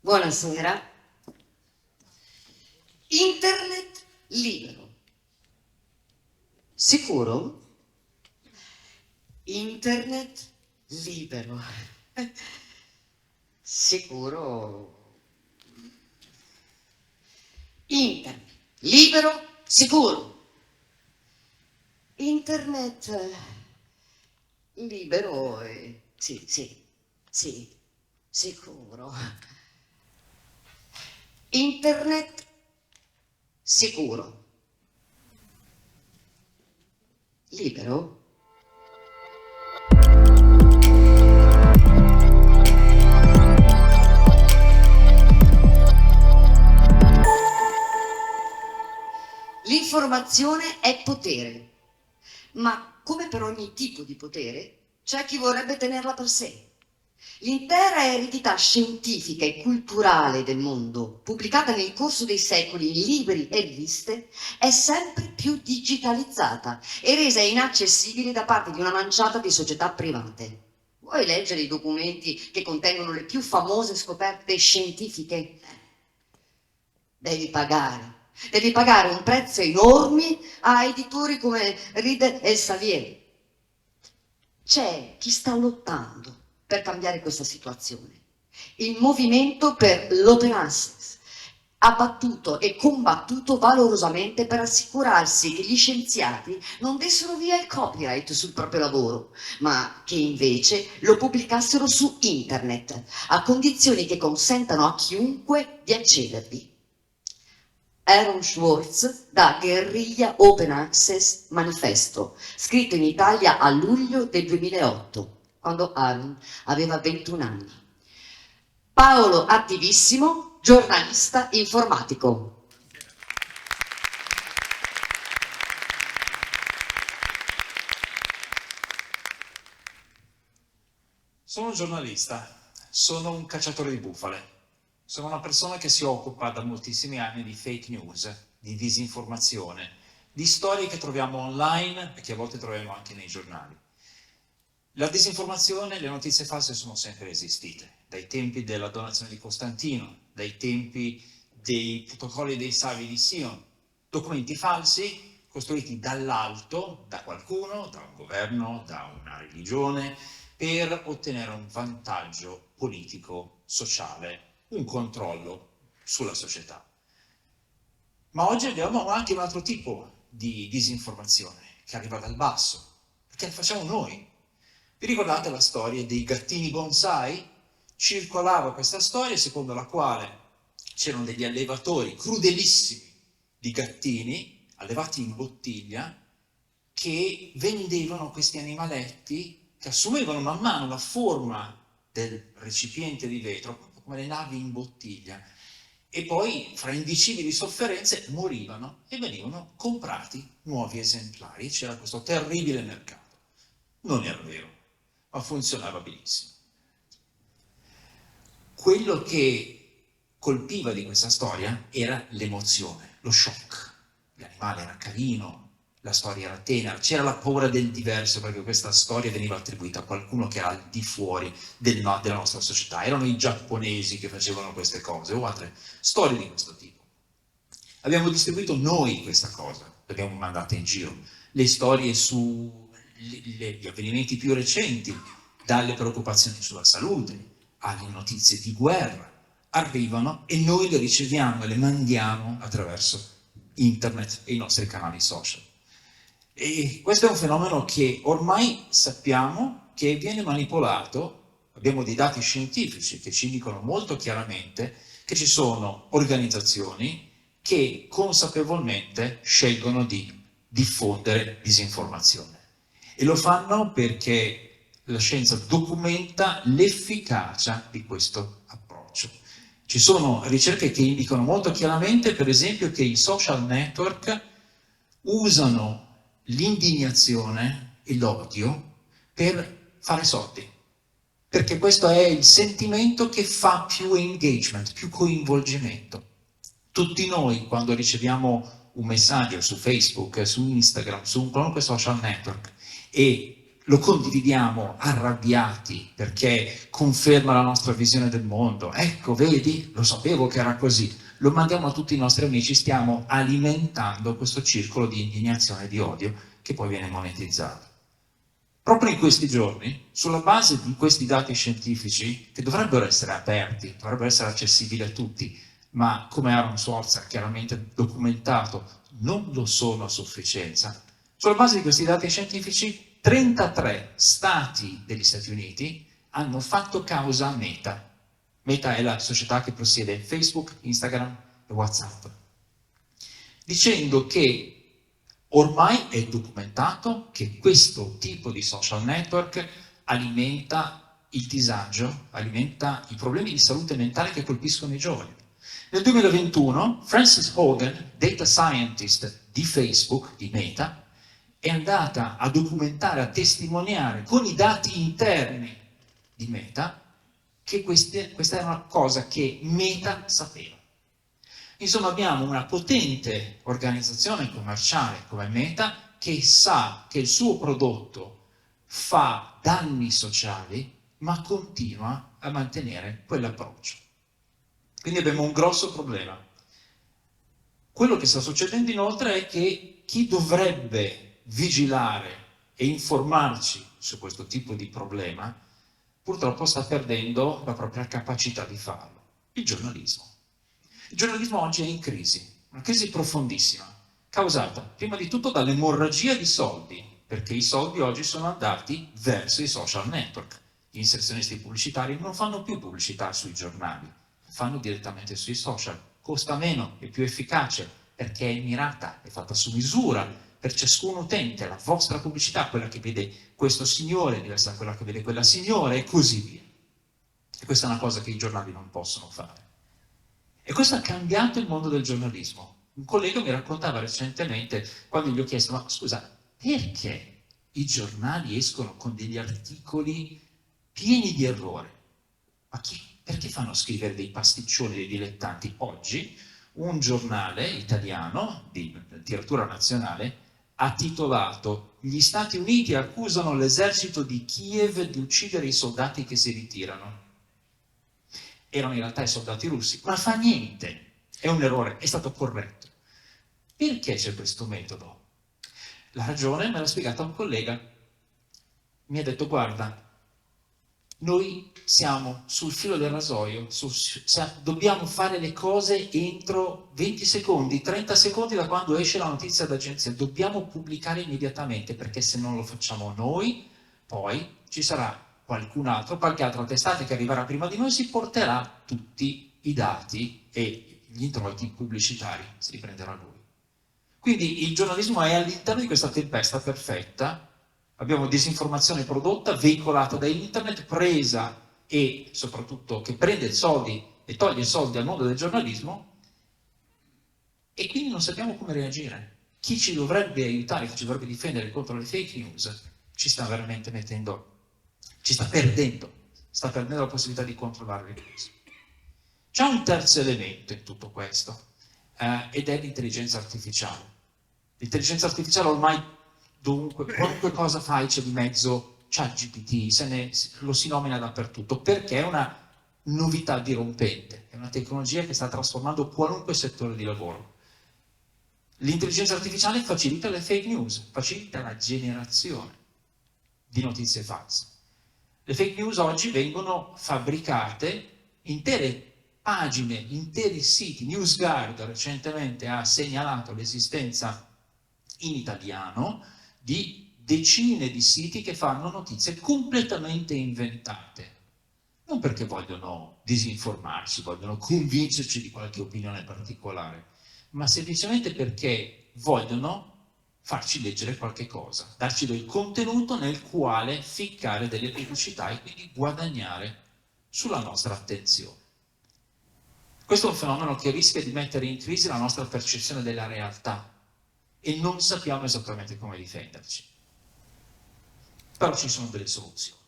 Buonasera. Internet libero. Sicuro? Internet libero. Sicuro? Internet libero, sicuro. Internet libero, sì, sì, sì, sicuro. Internet sicuro. Libero? L'informazione è potere, ma come per ogni tipo di potere, c'è chi vorrebbe tenerla per sé. L'intera eredità scientifica e culturale del mondo, pubblicata nel corso dei secoli in libri e riviste, è sempre più digitalizzata e resa inaccessibile da parte di una manciata di società private. Vuoi leggere i documenti che contengono le più famose scoperte scientifiche? Devi pagare. Devi pagare un prezzo enorme a editori come Reed e Savier. C'è chi sta lottando per cambiare questa situazione. Il movimento per l'open access ha battuto e combattuto valorosamente per assicurarsi che gli scienziati non dessero via il copyright sul proprio lavoro, ma che invece lo pubblicassero su internet, a condizioni che consentano a chiunque di accedervi. Aaron Swartz da Guerriglia Open Access Manifesto, scritto in Italia a luglio del 2008, quando Aaron aveva 21 anni. Paolo Attivissimo, giornalista informatico. Sono un giornalista, sono un cacciatore di bufale, sono una persona che si occupa da moltissimi anni di fake news, di disinformazione, di storie che troviamo online e che a volte troviamo anche nei giornali. La disinformazione e le notizie false sono sempre esistite, dai tempi della donazione di Costantino, dai tempi dei protocolli dei Savi di Sion, documenti falsi costruiti dall'alto, da qualcuno, da un governo, da una religione, per ottenere un vantaggio politico, sociale, un controllo sulla società. Ma oggi abbiamo anche un altro tipo di disinformazione che arriva dal basso, perché la facciamo noi. Vi ricordate la storia dei gattini bonsai? Circolava questa storia secondo la quale c'erano degli allevatori crudelissimi di gattini allevati in bottiglia che vendevano questi animaletti che assumevano man mano la forma del recipiente di vetro, proprio come le navi in bottiglia, e poi fra indicibili sofferenze morivano e venivano comprati nuovi esemplari. C'era questo terribile mercato. Non era vero, ma funzionava benissimo. Quello che colpiva di questa storia era l'emozione, lo shock. L'animale era carino, la storia era tenera, c'era la paura del diverso perché questa storia veniva attribuita a qualcuno che era al di fuori della nostra società. Erano i giapponesi che facevano queste cose o altre storie di questo tipo. Abbiamo distribuito noi questa cosa, l'abbiamo mandata in giro. Le storie sugli avvenimenti più recenti, dalle preoccupazioni sulla salute alle notizie di guerra, arrivano e noi le riceviamo e le mandiamo attraverso internet e i nostri canali social. E questo è un fenomeno che ormai sappiamo che viene manipolato. Abbiamo dei dati scientifici che ci dicono molto chiaramente che ci sono organizzazioni che consapevolmente scelgono di diffondere disinformazione. E lo fanno perché la scienza documenta l'efficacia di questo approccio. Ci sono ricerche che indicano molto chiaramente, per esempio, che i social network usano l'indignazione e l'odio per fare soldi, perché questo è il sentimento che fa più engagement, più coinvolgimento. Tutti noi, quando riceviamo un messaggio su Facebook, su Instagram, su qualunque social network e lo condividiamo arrabbiati perché conferma la nostra visione del mondo. Ecco, vedi, lo sapevo che era così. Lo mandiamo a tutti i nostri amici, stiamo alimentando questo circolo di indignazione e di odio che poi viene monetizzato. Proprio in questi giorni, sulla base di questi dati scientifici, che dovrebbero essere aperti, dovrebbero essere accessibili a tutti, ma come Aaron Swartz ha chiaramente documentato, non lo sono a sufficienza, sulla base di questi dati scientifici, 33 stati degli Stati Uniti hanno fatto causa a Meta. Meta è la società che possiede Facebook, Instagram e WhatsApp, dicendo che ormai è documentato che questo tipo di social network alimenta il disagio, alimenta i problemi di salute mentale che colpiscono i giovani. Nel 2021 Frances Hogan, data scientist di Facebook, di Meta, è andata a documentare, a testimoniare con i dati interni di Meta che questa era una cosa che Meta sapeva. Insomma, abbiamo una potente organizzazione commerciale come Meta che sa che il suo prodotto fa danni sociali, ma continua a mantenere quell'approccio. Quindi abbiamo un grosso problema. Quello che sta succedendo inoltre è che chi dovrebbe vigilare e informarci su questo tipo di problema, purtroppo sta perdendo la propria capacità di farlo. Il giornalismo. Il giornalismo oggi è in crisi, una crisi profondissima, causata prima di tutto dall'emorragia di soldi, perché i soldi oggi sono andati verso i social network. Gli inserzionisti pubblicitari non fanno più pubblicità sui giornali, fanno direttamente sui social. Costa meno, è più efficace, perché è mirata, è fatta su misura per ciascun utente. La vostra pubblicità, quella che vede questo signore, è diversa da quella che vede quella signora, e così via. E questa è una cosa che i giornali non possono fare. E questo ha cambiato il mondo del giornalismo. Un collega mi raccontava recentemente, quando gli ho chiesto, ma scusa, perché i giornali escono con degli articoli pieni di errori? Ma perché fanno scrivere dei pasticcioni, dei dilettanti? Oggi un giornale italiano di tiratura nazionale ha titolato «Gli Stati Uniti accusano l'esercito di Kiev di uccidere i soldati che si ritirano». Erano in realtà i soldati russi, ma fa niente, è un errore, è stato corretto. Perché c'è questo metodo? La ragione me l'ha spiegata un collega. Mi ha detto, guarda, noi siamo sul filo del rasoio, dobbiamo fare le cose entro 20 secondi, 30 secondi da quando esce la notizia d'agenzia, dobbiamo pubblicare immediatamente, perché se non lo facciamo noi, poi ci sarà qualcun altro, qualche altra testata che arriverà prima di noi, si porterà tutti i dati e gli introiti pubblicitari, si riprenderà lui. Quindi il giornalismo è all'interno di questa tempesta perfetta. Abbiamo disinformazione prodotta, veicolata da internet, presa e soprattutto che prende soldi e toglie soldi al mondo del giornalismo, e quindi non sappiamo come reagire. Chi ci dovrebbe aiutare, chi ci dovrebbe difendere contro le fake news, ci sta veramente sta perdendo la possibilità di controllare le cose. C'è un terzo elemento in tutto questo, ed è l'intelligenza artificiale. L'intelligenza artificiale ormai dovunque, qualunque cosa fai c'è di mezzo ChatGPT, lo si nomina dappertutto, perché è una novità dirompente, è una tecnologia che sta trasformando qualunque settore di lavoro. L'intelligenza artificiale facilita le fake news, facilita la generazione di notizie false. Le fake news oggi vengono fabbricate, intere pagine, interi siti. NewsGuard recentemente ha segnalato l'esistenza in italiano di decine di siti che fanno notizie completamente inventate. Non perché vogliono disinformarci, vogliono convincerci di qualche opinione particolare, ma semplicemente perché vogliono farci leggere qualche cosa, darci del contenuto nel quale ficcare delle pubblicità e quindi guadagnare sulla nostra attenzione. Questo è un fenomeno che rischia di mettere in crisi la nostra percezione della realtà e non sappiamo esattamente come difenderci. Però ci sono delle soluzioni.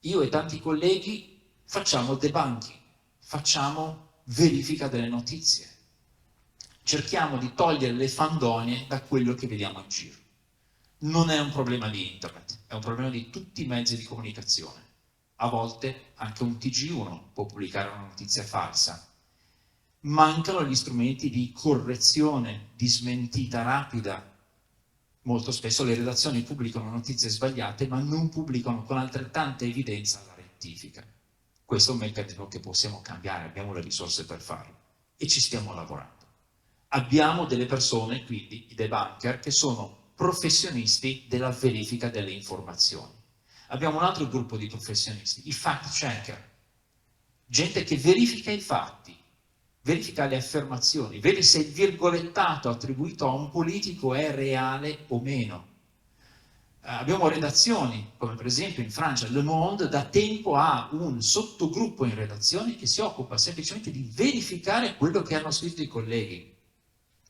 Io e tanti colleghi facciamo debunking, facciamo verifica delle notizie. Cerchiamo di togliere le fandonie da quello che vediamo in giro. Non è un problema di internet, è un problema di tutti i mezzi di comunicazione. A volte anche un TG1 può pubblicare una notizia falsa. Mancano gli strumenti di correzione, di smentita rapida. Molto spesso le redazioni pubblicano notizie sbagliate, ma non pubblicano con altrettanta evidenza la rettifica. Questo è un meccanismo che possiamo cambiare, abbiamo le risorse per farlo e ci stiamo lavorando. Abbiamo delle persone, quindi i debunker, che sono professionisti della verifica delle informazioni. Abbiamo un altro gruppo di professionisti, i fact checker, gente che verifica i fatti, verifica le affermazioni, vede se il virgolettato attribuito a un politico è reale o meno. Abbiamo redazioni, come per esempio in Francia Le Monde da tempo ha un sottogruppo in redazione che si occupa semplicemente di verificare quello che hanno scritto i colleghi,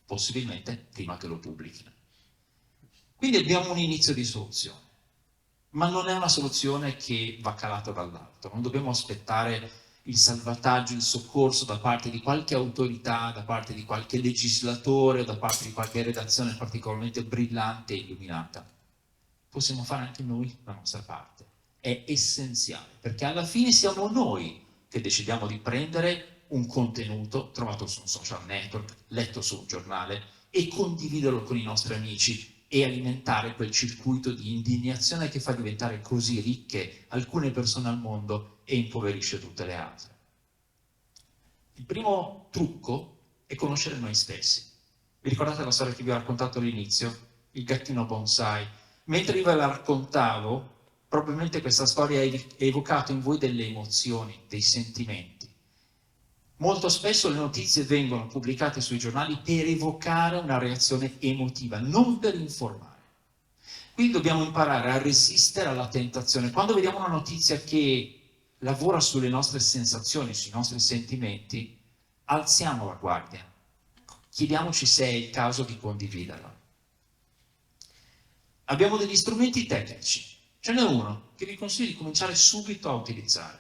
possibilmente prima che lo pubblichino. Quindi abbiamo un inizio di soluzione, ma non è una soluzione che va calata dall'alto, non dobbiamo aspettare il salvataggio, il soccorso da parte di qualche autorità, da parte di qualche legislatore, da parte di qualche redazione particolarmente brillante e illuminata. Possiamo fare anche noi la nostra parte. È essenziale, perché alla fine siamo noi che decidiamo di prendere un contenuto trovato su un social network, letto su un giornale e condividerlo con i nostri amici e alimentare quel circuito di indignazione che fa diventare così ricche alcune persone al mondo e impoverisce tutte le altre. Il primo trucco è conoscere noi stessi. Vi ricordate la storia che vi ho raccontato all'inizio? Il gattino bonsai. Mentre io ve la raccontavo, probabilmente questa storia ha evocato in voi delle emozioni, dei sentimenti. Molto spesso le notizie vengono pubblicate sui giornali per evocare una reazione emotiva, non per informare. Quindi dobbiamo imparare a resistere alla tentazione. Quando vediamo una notizia che lavora sulle nostre sensazioni, sui nostri sentimenti, alziamo la guardia. Chiediamoci se è il caso di condividerla. Abbiamo degli strumenti tecnici. Ce n'è uno che vi consiglio di cominciare subito a utilizzare.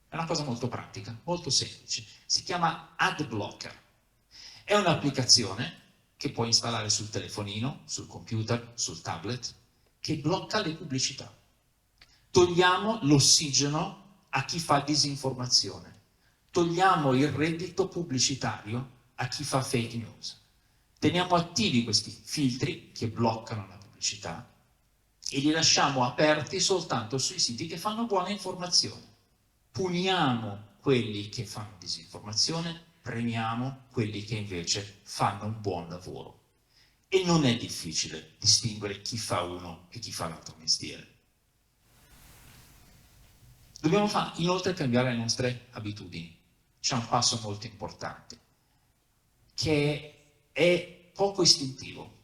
È una cosa molto pratica, molto semplice. Si chiama AdBlocker. È un'applicazione che puoi installare sul telefonino, sul computer, sul tablet, che blocca le pubblicità. Togliamo l'ossigeno a chi fa disinformazione. Togliamo il reddito pubblicitario a chi fa fake news. Teniamo attivi questi filtri che bloccano la pubblicità e li lasciamo aperti soltanto sui siti che fanno buona informazione. Puniamo quelli che fanno disinformazione, premiamo quelli che invece fanno un buon lavoro. E non è difficile distinguere chi fa uno e chi fa l'altro mestiere. Dobbiamo inoltre cambiare le nostre abitudini. C'è un passo molto importante, che è poco istintivo,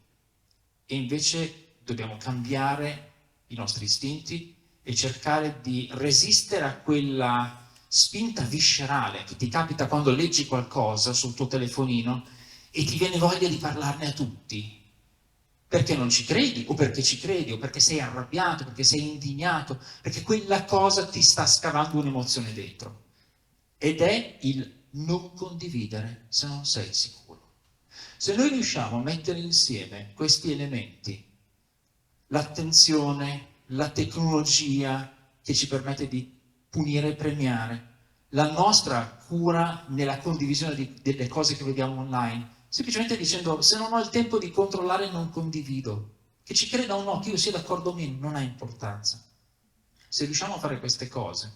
e invece dobbiamo cambiare i nostri istinti e cercare di resistere a quella spinta viscerale che ti capita quando leggi qualcosa sul tuo telefonino e ti viene voglia di parlarne a tutti, perché non ci credi, o perché ci credi, o perché sei arrabbiato, perché sei indignato, perché quella cosa ti sta scavando un'emozione dentro. Ed è il non condividere se non sei sicuro. Se noi riusciamo a mettere insieme questi elementi, l'attenzione, la tecnologia che ci permette di punire e premiare, la nostra cura nella condivisione delle cose che vediamo online, semplicemente dicendo se non ho il tempo di controllare non condivido, che ci creda o no, che io sia d'accordo o meno, non ha importanza. Se riusciamo a fare queste cose,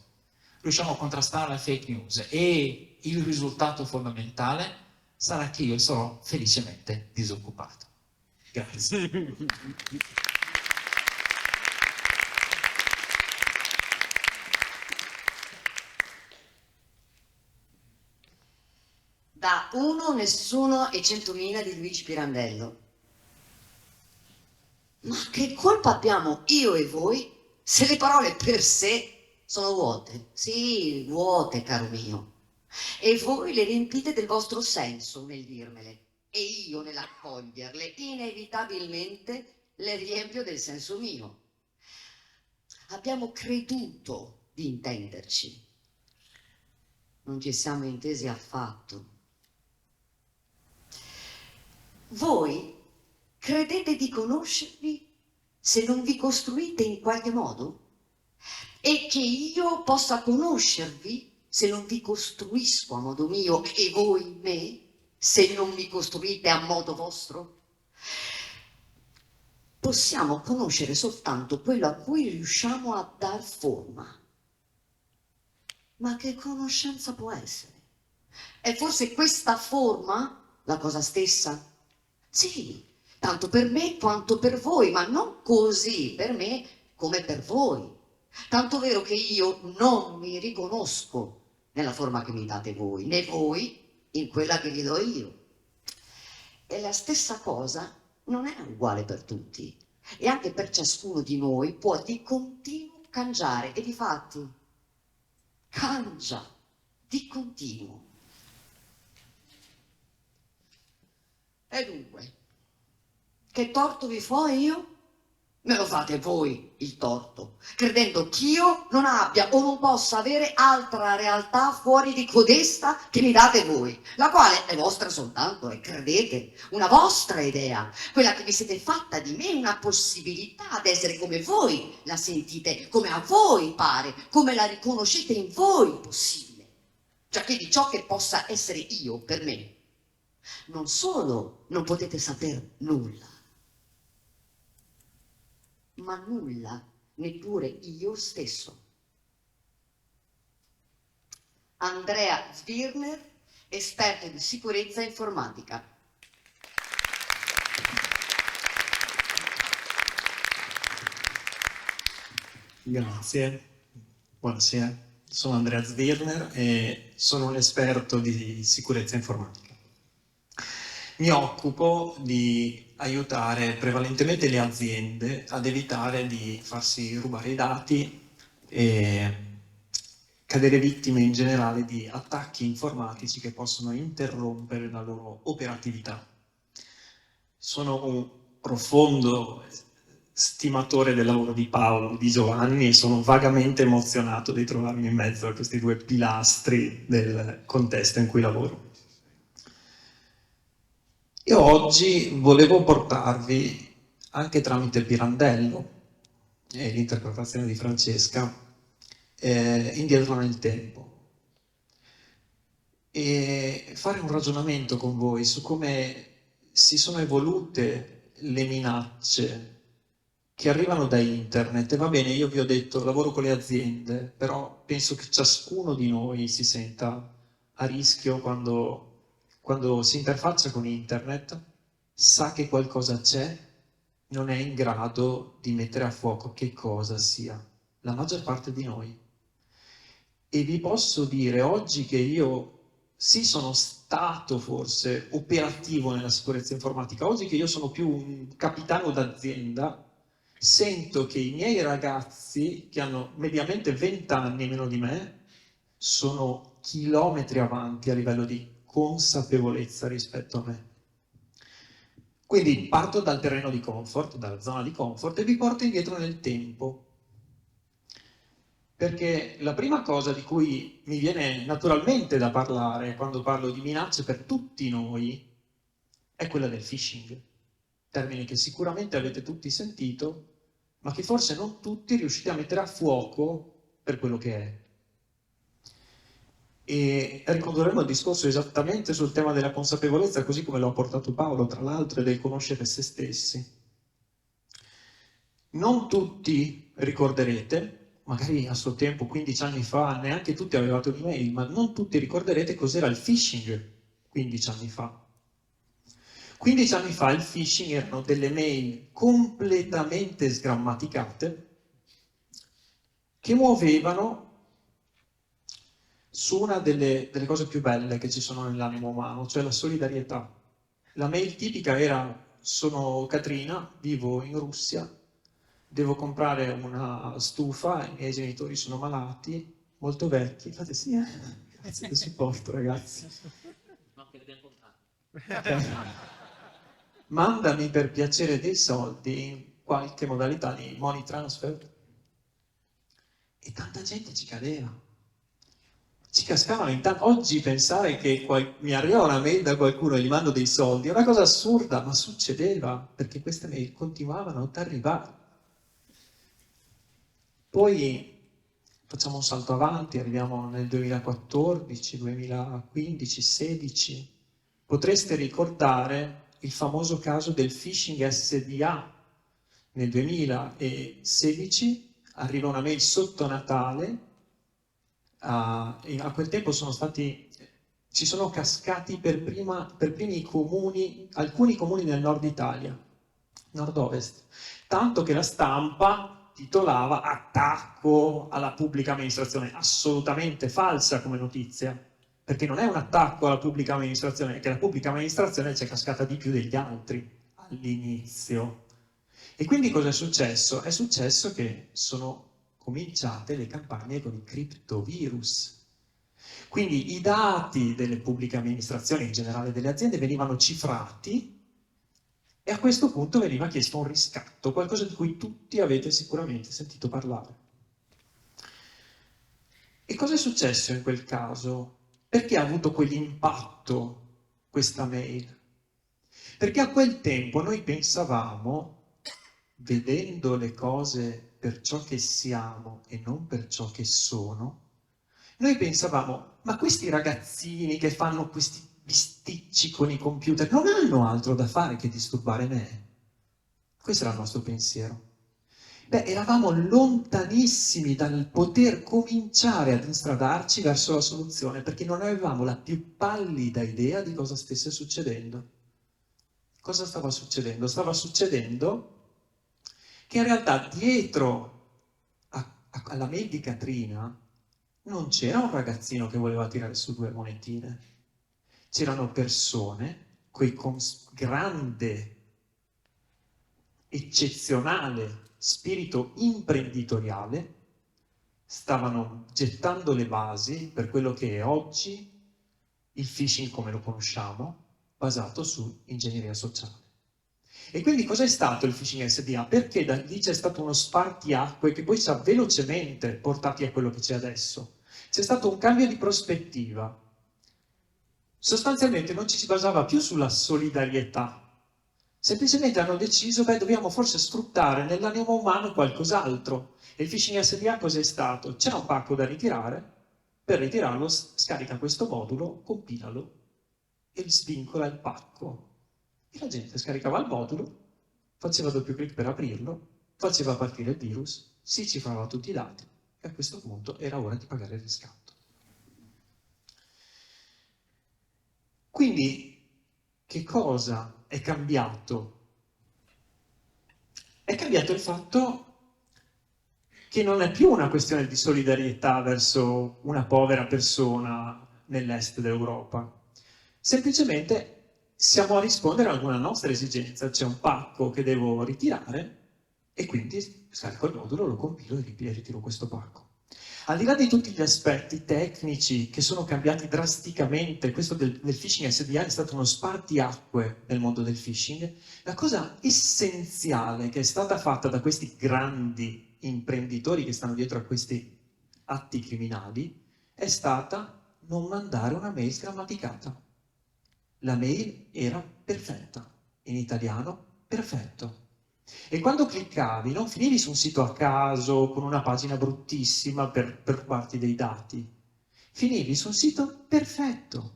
riusciamo a contrastare la fake news e il risultato fondamentale sarà che io sarò felicemente disoccupato. Grazie. Da Uno, Nessuno e 100.000 di Luigi Pirandello. Ma che colpa abbiamo io e voi se le parole per sé sono vuote? Sì, vuote, caro mio. E voi le riempite del vostro senso nel dirmele. E io nell'accoglierle, inevitabilmente le riempio del senso mio. Abbiamo creduto di intenderci. Non ci siamo intesi affatto. Voi credete di conoscervi se non vi costruite in qualche modo? E che io possa conoscervi se non vi costruisco a modo mio e voi me, se non mi costruite a modo vostro? Possiamo conoscere soltanto quello a cui riusciamo a dar forma. Ma che conoscenza può essere? È forse questa forma la cosa stessa? Sì, tanto per me quanto per voi, ma non così per me come per voi. Tanto vero che io non mi riconosco nella forma che mi date voi, né voi in quella che vi do io. E la stessa cosa non è uguale per tutti. E anche per ciascuno di noi può di continuo cangiare. E difatti cangia di continuo. E dunque, che torto vi fo io? Me lo fate voi il torto, credendo ch'io non abbia o non possa avere altra realtà fuori di codesta che mi date voi, la quale è vostra soltanto, e credete, una vostra idea, quella che vi siete fatta di me, una possibilità ad essere come voi la sentite, come a voi pare, come la riconoscete in voi possibile, giacché di ciò che possa essere io per me, non solo non potete saper nulla, ma nulla, neppure io stesso. Andrea Zwirner, esperto di sicurezza informatica. Grazie, buonasera. Sono Andrea Zwirner e sono un esperto di sicurezza informatica. Mi occupo di aiutare prevalentemente le aziende ad evitare di farsi rubare i dati e cadere vittime in generale di attacchi informatici che possono interrompere la loro operatività. Sono un profondo stimatore del lavoro di Paolo, di Giovanni, e sono vagamente emozionato di trovarmi in mezzo a questi due pilastri del contesto in cui lavoro. E oggi volevo portarvi, anche tramite Pirandello e l'interpretazione di Francesca, indietro nel tempo e fare un ragionamento con voi su come si sono evolute le minacce che arrivano da internet. E va bene, io vi ho detto, lavoro con le aziende, però penso che ciascuno di noi si senta a rischio quando si interfaccia con internet, sa che qualcosa c'è, non è in grado di mettere a fuoco che cosa sia. La maggior parte di noi. E vi posso dire oggi che io sì, sono stato forse operativo nella sicurezza informatica. Oggi che io sono più un capitano d'azienda, sento che i miei ragazzi, che hanno mediamente 20 anni meno di me, sono chilometri avanti a livello di consapevolezza rispetto a me. Quindi parto dal terreno di comfort, dalla zona di comfort, e vi porto indietro nel tempo. Perché la prima cosa di cui mi viene naturalmente da parlare quando parlo di minacce per tutti noi è quella del phishing, termine che sicuramente avete tutti sentito, ma che forse non tutti riuscite a mettere a fuoco per quello che è. E ricondurremo il discorso esattamente sul tema della consapevolezza, così come lo ha portato Paolo, tra l'altro, e del conoscere se stessi. Non tutti ricorderete, magari a suo tempo, 15 anni fa, neanche tutti avevate un'email, ma non tutti ricorderete cos'era il phishing 15 anni fa. 15 anni fa il phishing erano delle mail completamente sgrammaticate che muovevano su una delle cose più belle che ci sono nell'animo umano, cioè la solidarietà. La mail tipica era: sono Katrina, vivo in Russia, devo comprare una stufa, i miei genitori sono malati, molto vecchi. Fate sì, grazie del supporto, ragazzi. Mandami per piacere dei soldi in qualche modalità di money transfer. E tanta gente ci cadeva. Ci cascavano in tanto. Oggi pensare che mi arriva una mail da qualcuno e gli mando dei soldi è una cosa assurda, ma succedeva, perché queste mail continuavano ad arrivare. Poi facciamo un salto avanti, arriviamo nel 2014, 2015, 16. Potreste ricordare il famoso caso del phishing SDA. Nel 2016 arriva una mail sotto Natale. A quel tempo ci sono cascati per primi i comuni, alcuni comuni del nord Italia, nord-ovest, tanto che la stampa titolava attacco alla pubblica amministrazione, assolutamente falsa come notizia, perché non è un attacco alla pubblica amministrazione, è che la pubblica amministrazione c'è cascata di più degli altri all'inizio. E quindi cosa è successo? È successo che sono cominciate le campagne con i criptovirus. Quindi i dati delle pubbliche amministrazioni, in generale delle aziende, venivano cifrati e a questo punto veniva chiesto un riscatto, qualcosa di cui tutti avete sicuramente sentito parlare. E cosa è successo in quel caso? Perché ha avuto quell'impatto questa mail? Perché a quel tempo noi pensavamo, vedendo le cose per ciò che siamo e non per ciò che sono, noi pensavamo, ma questi ragazzini che fanno questi bisticci con i computer non hanno altro da fare che disturbare me. Questo era il nostro pensiero. Beh, eravamo lontanissimi dal poter cominciare ad instradarci verso la soluzione, perché non avevamo la più pallida idea di cosa stesse succedendo. Cosa stava succedendo? Stava succedendo che in realtà dietro alla mail di Katrina non c'era un ragazzino che voleva tirare su 2 monetine, c'erano persone con grande, eccezionale spirito imprenditoriale, stavano gettando le basi per quello che è oggi il phishing come lo conosciamo, basato su ingegneria sociale. E quindi cos'è stato il phishing SDA? Perché da lì c'è stato uno spartiacque che poi ci ha velocemente portati a quello che c'è adesso. C'è stato un cambio di prospettiva. Sostanzialmente non ci si basava più sulla solidarietà. Semplicemente hanno deciso, dobbiamo forse sfruttare nell'animo umano qualcos'altro. E il phishing SDA cos'è stato? C'è un pacco da ritirare, per ritirarlo scarica questo modulo, compilalo e svincola il pacco. E la gente scaricava il modulo, faceva doppio clic per aprirlo, faceva partire il virus, si cifrava tutti i dati e a questo punto era ora di pagare il riscatto. Quindi, che cosa è cambiato? È cambiato il fatto che non è più una questione di solidarietà verso una povera persona nell'est dell'Europa. Semplicemente siamo a rispondere ad una nostra esigenza. C'è un pacco che devo ritirare e quindi scarico il modulo, lo compilo e ritiro questo pacco. Al di là di tutti gli aspetti tecnici che sono cambiati drasticamente, questo del phishing SDA è stato uno spartiacque nel mondo del phishing, la cosa essenziale che è stata fatta da questi grandi imprenditori che stanno dietro a questi atti criminali è stata non mandare una mail sgrammaticata. La mail era perfetta, in italiano perfetto. E quando cliccavi non finivi su un sito a caso con una pagina bruttissima per rubarti dei dati, finivi su un sito perfetto.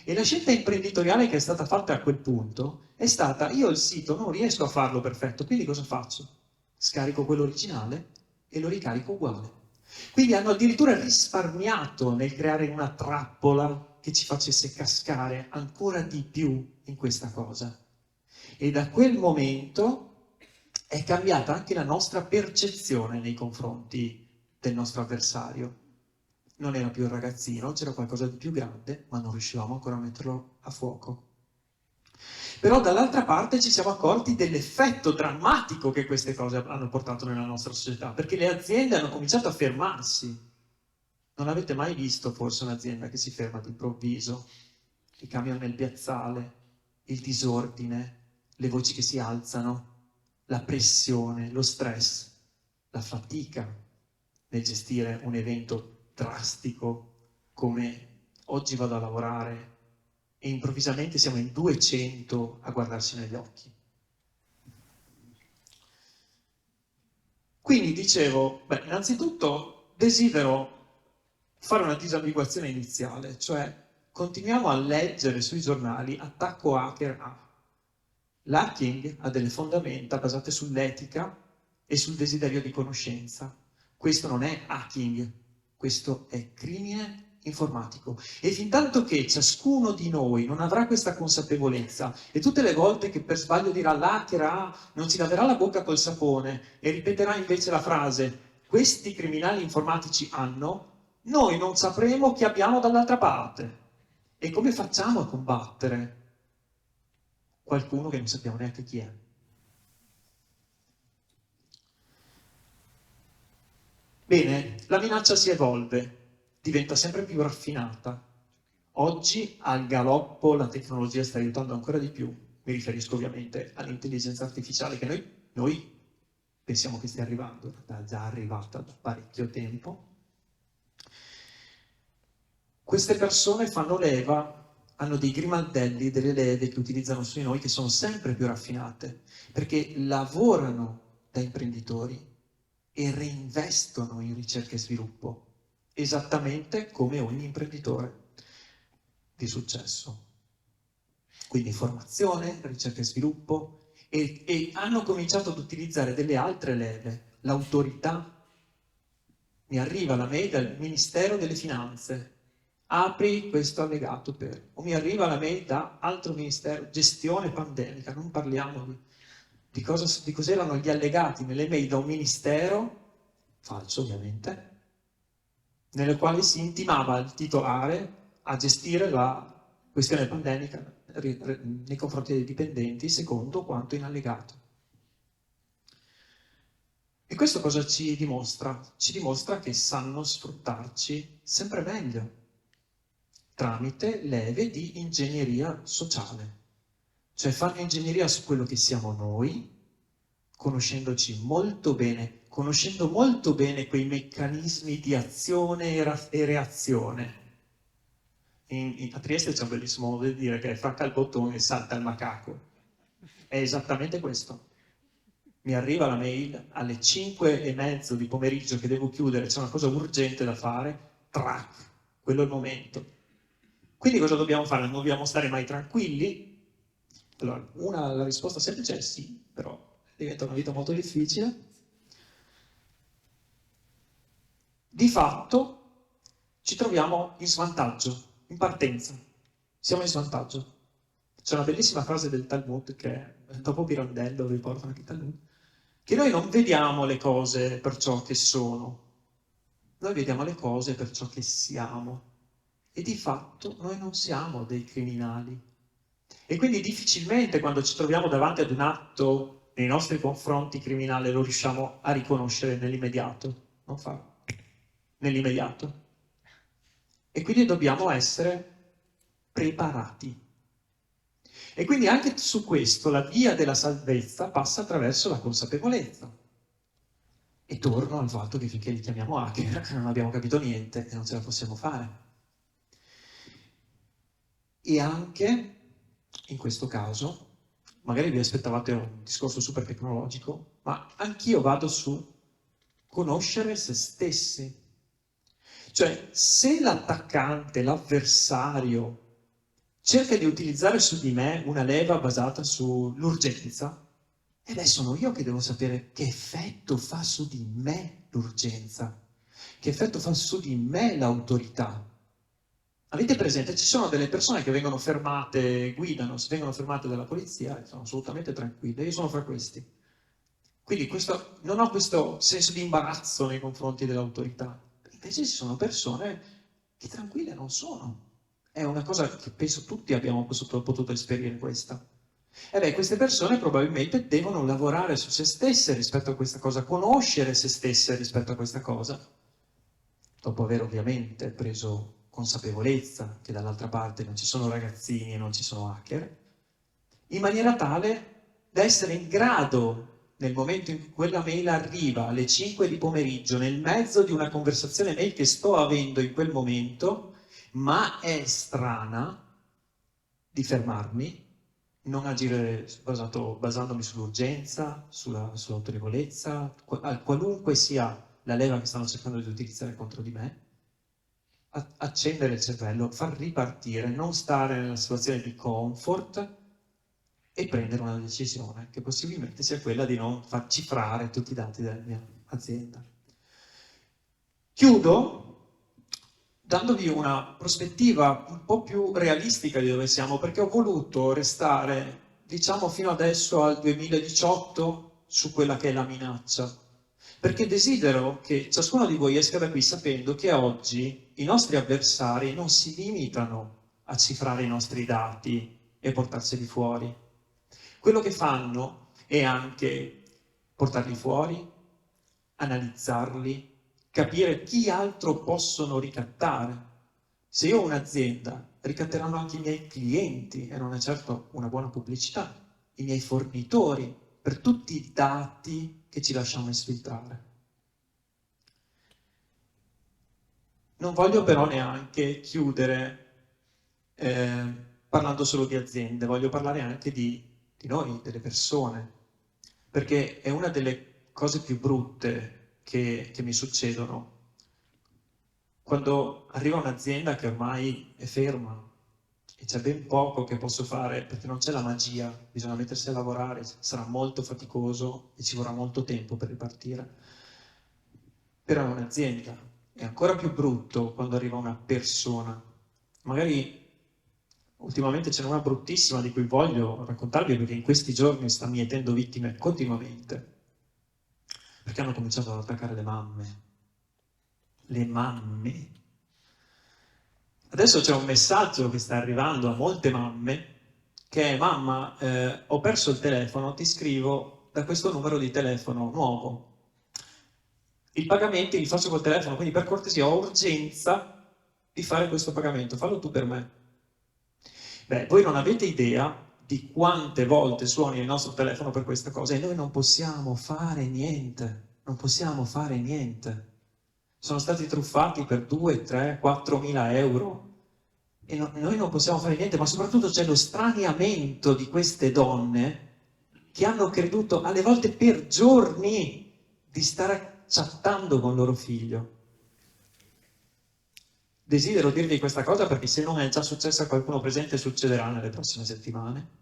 E la scelta imprenditoriale che è stata fatta a quel punto è stata: io il sito non riesco a farlo perfetto, quindi cosa faccio? Scarico quello originale e lo ricarico uguale. Quindi hanno addirittura risparmiato nel creare una trappola che ci facesse cascare ancora di più in questa cosa. E da quel momento è cambiata anche la nostra percezione nei confronti del nostro avversario. Non era più il ragazzino, c'era qualcosa di più grande, ma non riuscivamo ancora a metterlo a fuoco. Però dall'altra parte ci siamo accorti dell'effetto drammatico che queste cose hanno portato nella nostra società, perché le aziende hanno cominciato a fermarsi. Non avete mai visto forse un'azienda che si ferma d'improvviso? I camion nel piazzale, il disordine, le voci che si alzano, la pressione, lo stress, la fatica nel gestire un evento drastico come oggi vado a lavorare e improvvisamente siamo in 200 a guardarsi negli occhi. Quindi dicevo, beh, innanzitutto desidero fare una disambiguazione iniziale, cioè continuiamo a leggere sui giornali attacco hacker a. L'hacking ha delle fondamenta basate sull'etica e sul desiderio di conoscenza. Questo non è hacking, questo è crimine informatico. E fintanto che ciascuno di noi non avrà questa consapevolezza e tutte le volte che per sbaglio dirà l'hacker non si laverà la bocca col sapone e ripeterà invece la frase questi criminali informatici hanno, noi non sapremo chi abbiamo dall'altra parte. E come facciamo a combattere qualcuno che non sappiamo neanche chi è? Bene, la minaccia si evolve, diventa sempre più raffinata. Oggi al galoppo la tecnologia sta aiutando ancora di più. Mi riferisco ovviamente all'intelligenza artificiale che noi pensiamo che stia arrivando, in realtà è già arrivata da parecchio tempo. Queste persone fanno leva, hanno dei grimaldelli, delle leve che utilizzano su di noi che sono sempre più raffinate, perché lavorano da imprenditori e reinvestono in ricerca e sviluppo, esattamente come ogni imprenditore di successo. Quindi formazione, ricerca e sviluppo, e hanno cominciato ad utilizzare delle altre leve, l'autorità. Mi arriva la mail dal Ministero delle Finanze, apri questo allegato per, o mi arriva la mail da altro ministero, gestione pandemica, non parliamo di cos'erano gli allegati nelle mail da un ministero, falso ovviamente, nelle quali si intimava il titolare a gestire la questione pandemica nei confronti dei dipendenti secondo quanto in allegato. E questo cosa ci dimostra? Ci dimostra che sanno sfruttarci sempre meglio tramite leve di ingegneria sociale. Cioè fanno ingegneria su quello che siamo noi, conoscendoci molto bene, conoscendo molto bene quei meccanismi di azione e reazione. A Trieste c'è un bellissimo modo di dire che fracca il bottone e salta il macaco. È esattamente questo. Mi arriva la mail alle 5:30 di pomeriggio che devo chiudere, c'è una cosa urgente da fare, track, quello è il momento. Quindi cosa dobbiamo fare? Non dobbiamo stare mai tranquilli? Allora, la risposta semplice è sì, però diventa una vita molto difficile. Di fatto ci troviamo in svantaggio, in partenza. Siamo in svantaggio. C'è una bellissima frase del Talmud, che è, dopo Pirandello riporta anche il Talmud, che noi non vediamo le cose per ciò che sono, noi vediamo le cose per ciò che siamo. E di fatto noi non siamo dei criminali. E quindi difficilmente quando ci troviamo davanti ad un atto nei nostri confronti criminale lo riusciamo a riconoscere nell'immediato. Non fa nell'immediato. E quindi dobbiamo essere preparati. E quindi anche su questo la via della salvezza passa attraverso la consapevolezza. E torno al fatto che finché li chiamiamo hacker non abbiamo capito niente e non ce la possiamo fare. E anche in questo caso, magari vi aspettavate un discorso super tecnologico, ma anch'io vado su conoscere se stessi. Cioè, se l'attaccante, l'avversario, cerca di utilizzare su di me una leva basata sull'urgenza, e beh, sono io che devo sapere che effetto fa su di me l'urgenza, che effetto fa su di me l'autorità. Avete presente? Ci sono delle persone che vengono fermate, guidano, vengono fermate dalla polizia e sono assolutamente tranquille, io sono fra questi. Quindi non ho questo senso di imbarazzo nei confronti dell'autorità. Invece ci sono persone che tranquille non sono. È una cosa che penso tutti abbiamo potuto esperire questa. E beh, queste persone probabilmente devono lavorare su se stesse rispetto a questa cosa, conoscere se stesse rispetto a questa cosa, dopo aver ovviamente preso consapevolezza che dall'altra parte non ci sono ragazzini e non ci sono hacker, in maniera tale da essere in grado, nel momento in cui quella mail arriva alle 5 di pomeriggio, nel mezzo di una conversazione mail che sto avendo in quel momento, ma è strana, di fermarmi non agire basandomi sull'urgenza, sull'autorevolezza, qualunque sia la leva che stanno cercando di utilizzare contro di me, accendere il cervello, far ripartire, non stare nella situazione di comfort e prendere una decisione che possibilmente sia quella di non far cifrare tutti i dati della mia azienda. Chiudo dandovi una prospettiva un po' più realistica di dove siamo, perché ho voluto restare, diciamo, fino adesso al 2018 su quella che è la minaccia, perché desidero che ciascuno di voi esca da qui sapendo che oggi i nostri avversari non si limitano a cifrare i nostri dati e portarseli fuori. Quello che fanno è anche portarli fuori, analizzarli, capire chi altro possono ricattare. Se io ho un'azienda, ricatteranno anche i miei clienti, e non è certo una buona pubblicità, i miei fornitori, per tutti i dati che ci lasciamo esfiltrare. Non voglio però neanche chiudere parlando solo di aziende, voglio parlare anche di noi, delle persone, perché è una delle cose più brutte che mi succedono. Quando arriva un'azienda che ormai è ferma e c'è ben poco che posso fare, perché non c'è la magia, bisogna mettersi a lavorare, sarà molto faticoso e ci vorrà molto tempo per ripartire. Però è un'azienda, è ancora più brutto quando arriva una persona. Magari ultimamente ce n'è una bruttissima di cui voglio raccontarvi, perché in questi giorni sta mietendo vittime continuamente, perché hanno cominciato ad attaccare le mamme. Le mamme. Adesso c'è un messaggio che sta arrivando a molte mamme, che è: mamma, ho perso il telefono, ti scrivo da questo numero di telefono nuovo. Il pagamento li faccio col telefono, quindi per cortesia ho urgenza di fare questo pagamento, fallo tu per me. Beh, voi non avete idea di quante volte suoni il nostro telefono per questa cosa e noi non possiamo fare niente, non possiamo fare niente. Sono stati truffati per 2, 3, 4 mila euro e noi non possiamo fare niente, ma soprattutto c'è lo straniamento di queste donne che hanno creduto alle volte per giorni di stare chattando con loro figlio. Desidero dirvi questa cosa perché se non è già successo a qualcuno presente succederà nelle prossime settimane.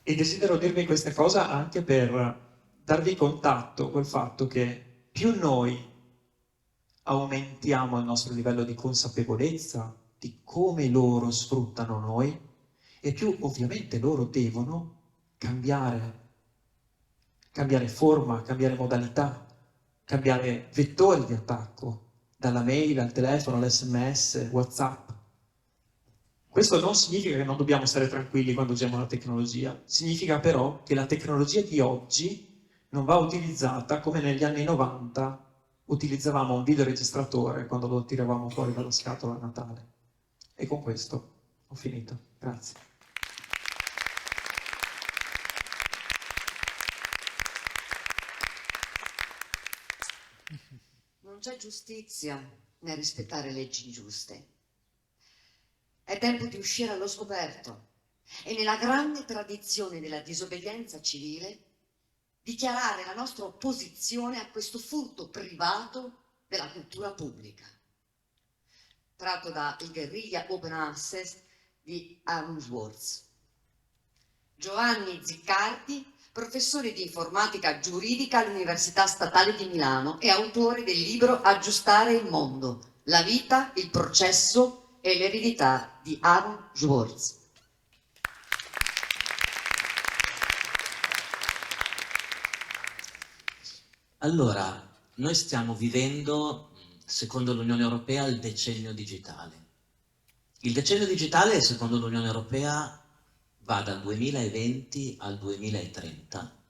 E desidero dirvi questa cosa anche per darvi contatto col fatto che più noi aumentiamo il nostro livello di consapevolezza di come loro sfruttano noi, e più ovviamente loro devono cambiare forma, cambiare modalità, cambiare vettori di attacco, dalla mail al telefono, all'SMS, WhatsApp. Questo non significa che non dobbiamo stare tranquilli quando usiamo la tecnologia, significa però che la tecnologia di oggi non va utilizzata come negli anni 90 utilizzavamo un videoregistratore quando lo tiravamo fuori dalla scatola a Natale. E con questo ho finito. Grazie. Non c'è giustizia nel rispettare leggi ingiuste. È tempo di uscire allo scoperto e, nella grande tradizione della disobbedienza civile, dichiarare la nostra opposizione a questo furto privato della cultura pubblica. Tratto da Il guerriglia Open Access di Aaron Swartz. Giovanni Ziccardi, professore di informatica giuridica all'Università Statale di Milano e autore del libro Aggiustare il mondo, la vita, il processo e l'eredità di Aaron Swartz. Allora, noi stiamo vivendo, secondo l'Unione Europea, il decennio digitale. Il decennio digitale, secondo l'Unione Europea, va dal 2020 al 2030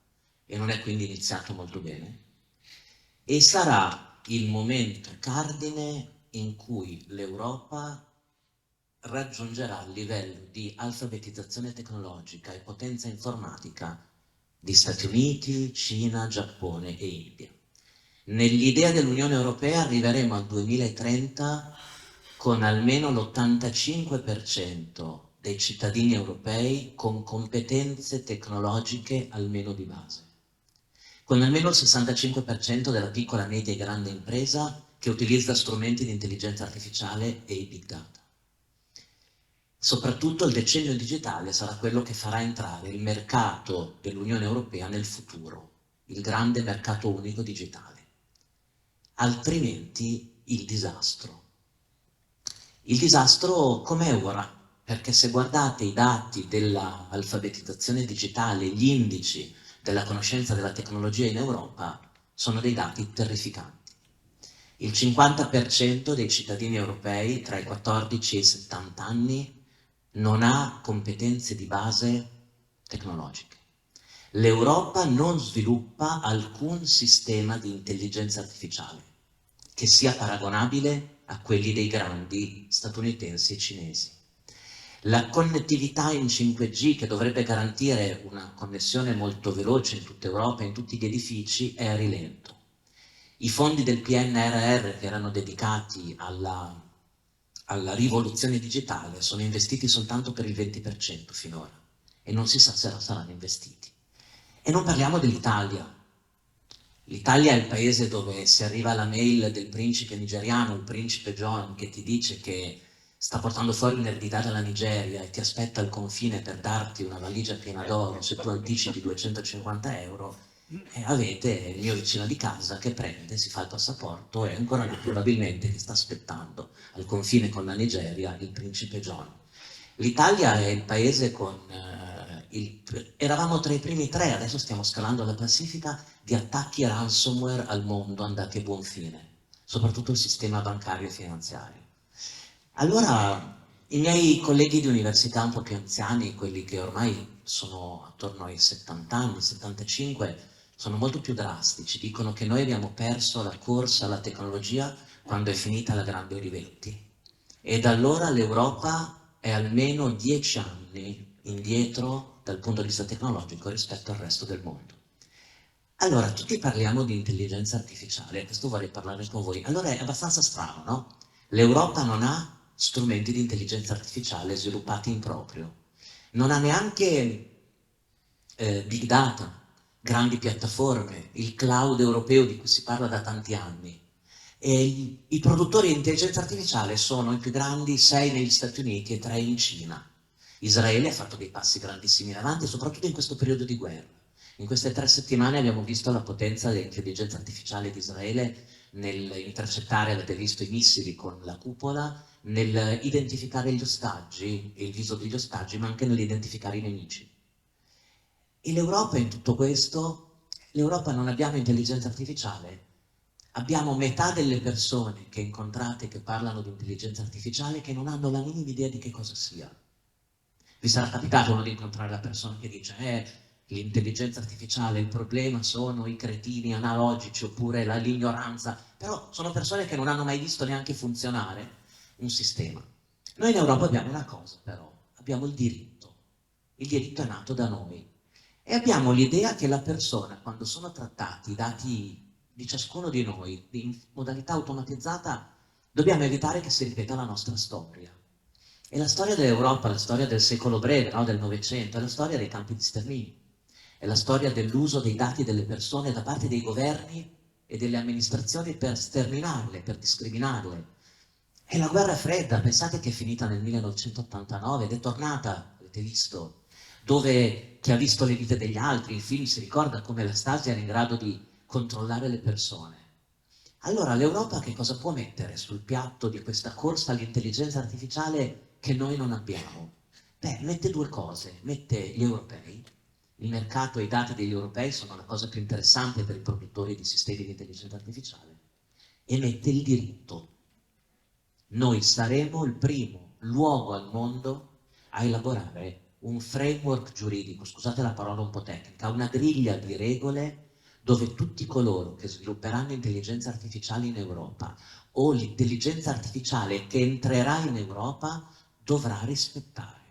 e non è quindi iniziato molto bene, e sarà il momento cardine in cui l'Europa raggiungerà il livello di alfabetizzazione tecnologica e potenza informatica di Stati Uniti, Cina, Giappone e India. Nell'idea dell'Unione Europea arriveremo al 2030 con almeno l'85% dei cittadini europei con competenze tecnologiche almeno di base, con almeno il 65% della piccola, media e grande impresa che utilizza strumenti di intelligenza artificiale e i big data. Soprattutto il decennio digitale sarà quello che farà entrare il mercato dell'Unione Europea nel futuro, il grande mercato unico digitale. Altrimenti il disastro. Il disastro com'è ora? Perché se guardate i dati dell'alfabetizzazione digitale, gli indici della conoscenza della tecnologia in Europa, sono dei dati terrificanti. Il 50% dei cittadini europei tra i 14 e i 70 anni non ha competenze di base tecnologiche. L'Europa non sviluppa alcun sistema di intelligenza artificiale che sia paragonabile a quelli dei grandi statunitensi e cinesi. La connettività in 5G, che dovrebbe garantire una connessione molto veloce in tutta Europa, in tutti gli edifici, è a rilento. I fondi del PNRR che erano dedicati alla rivoluzione digitale sono investiti soltanto per il 20% finora e non si sa se saranno investiti. E non parliamo dell'Italia. L'Italia è il paese dove si arriva alla mail del principe nigeriano, il principe John, che ti dice che sta portando fuori un'eredità dalla Nigeria e ti aspetta al confine per darti una valigia piena d'oro se tu anticipi 250 euro, e avete il mio vicino di casa che prende, si fa il passaporto e ancora lì probabilmente che sta aspettando al confine con la Nigeria il principe John. L'Italia è il paese con eravamo tra i primi 3, adesso stiamo scalando la classifica di attacchi ransomware al mondo andati a buon fine, soprattutto il sistema bancario e finanziario. Allora, i miei colleghi di università un po' più anziani, quelli che ormai sono attorno ai 70 anni, 75, sono molto più drastici, dicono che noi abbiamo perso la corsa alla tecnologia quando è finita la grande Olivetti e da allora l'Europa è almeno 10 anni indietro dal punto di vista tecnologico rispetto al resto del mondo. Allora, tutti parliamo di intelligenza artificiale, questo vorrei parlare con voi. Allora è abbastanza strano, no? L'Europa non ha strumenti di intelligenza artificiale sviluppati in proprio, non ha neanche big data, grandi piattaforme, il cloud europeo di cui si parla da tanti anni. E i produttori di intelligenza artificiale sono i più grandi, 6 negli Stati Uniti e 3 in Cina. Israele ha fatto dei passi grandissimi in avanti, soprattutto in questo periodo di guerra. In queste 3 settimane abbiamo visto la potenza dell'intelligenza artificiale di Israele nel intercettare, avete visto, i missili con la cupola, nel identificare gli ostaggi, il viso degli ostaggi, ma anche nell'identificare i nemici. E l'Europa in tutto questo, l'Europa non abbiamo intelligenza artificiale, abbiamo metà delle persone che incontrate che parlano di intelligenza artificiale che non hanno la minima idea di che cosa sia. Vi sarà capitato di incontrare la persona che dice l'intelligenza artificiale, il problema sono i cretini analogici oppure l'ignoranza, però sono persone che non hanno mai visto neanche funzionare un sistema. Noi in Europa abbiamo una cosa però, abbiamo il diritto è nato da noi e abbiamo l'idea che la persona, quando sono trattati i dati di ciascuno di noi in modalità automatizzata, dobbiamo evitare che si ripeta la nostra storia. E la storia dell'Europa, la storia del secolo breve, no, del Novecento, è la storia dei campi di sterminio, è la storia dell'uso dei dati delle persone da parte dei governi e delle amministrazioni per sterminarle, per discriminarle. È la guerra fredda, pensate che è finita nel 1989 ed è tornata, avete visto, dove chi ha visto le vite degli altri, il film si ricorda come la Stasi era in grado di controllare le persone. Allora l'Europa che cosa può mettere sul piatto di questa corsa all'intelligenza artificiale che noi non abbiamo? Beh, mette 2 cose, mette gli europei, il mercato e i dati degli europei sono la cosa più interessante per i produttori di sistemi di intelligenza artificiale, e mette il diritto. Noi saremo il primo luogo al mondo a elaborare un framework giuridico, scusate la parola un po' tecnica, una griglia di regole dove tutti coloro che svilupperanno intelligenza artificiale in Europa o l'intelligenza artificiale che entrerà in Europa dovrà rispettare.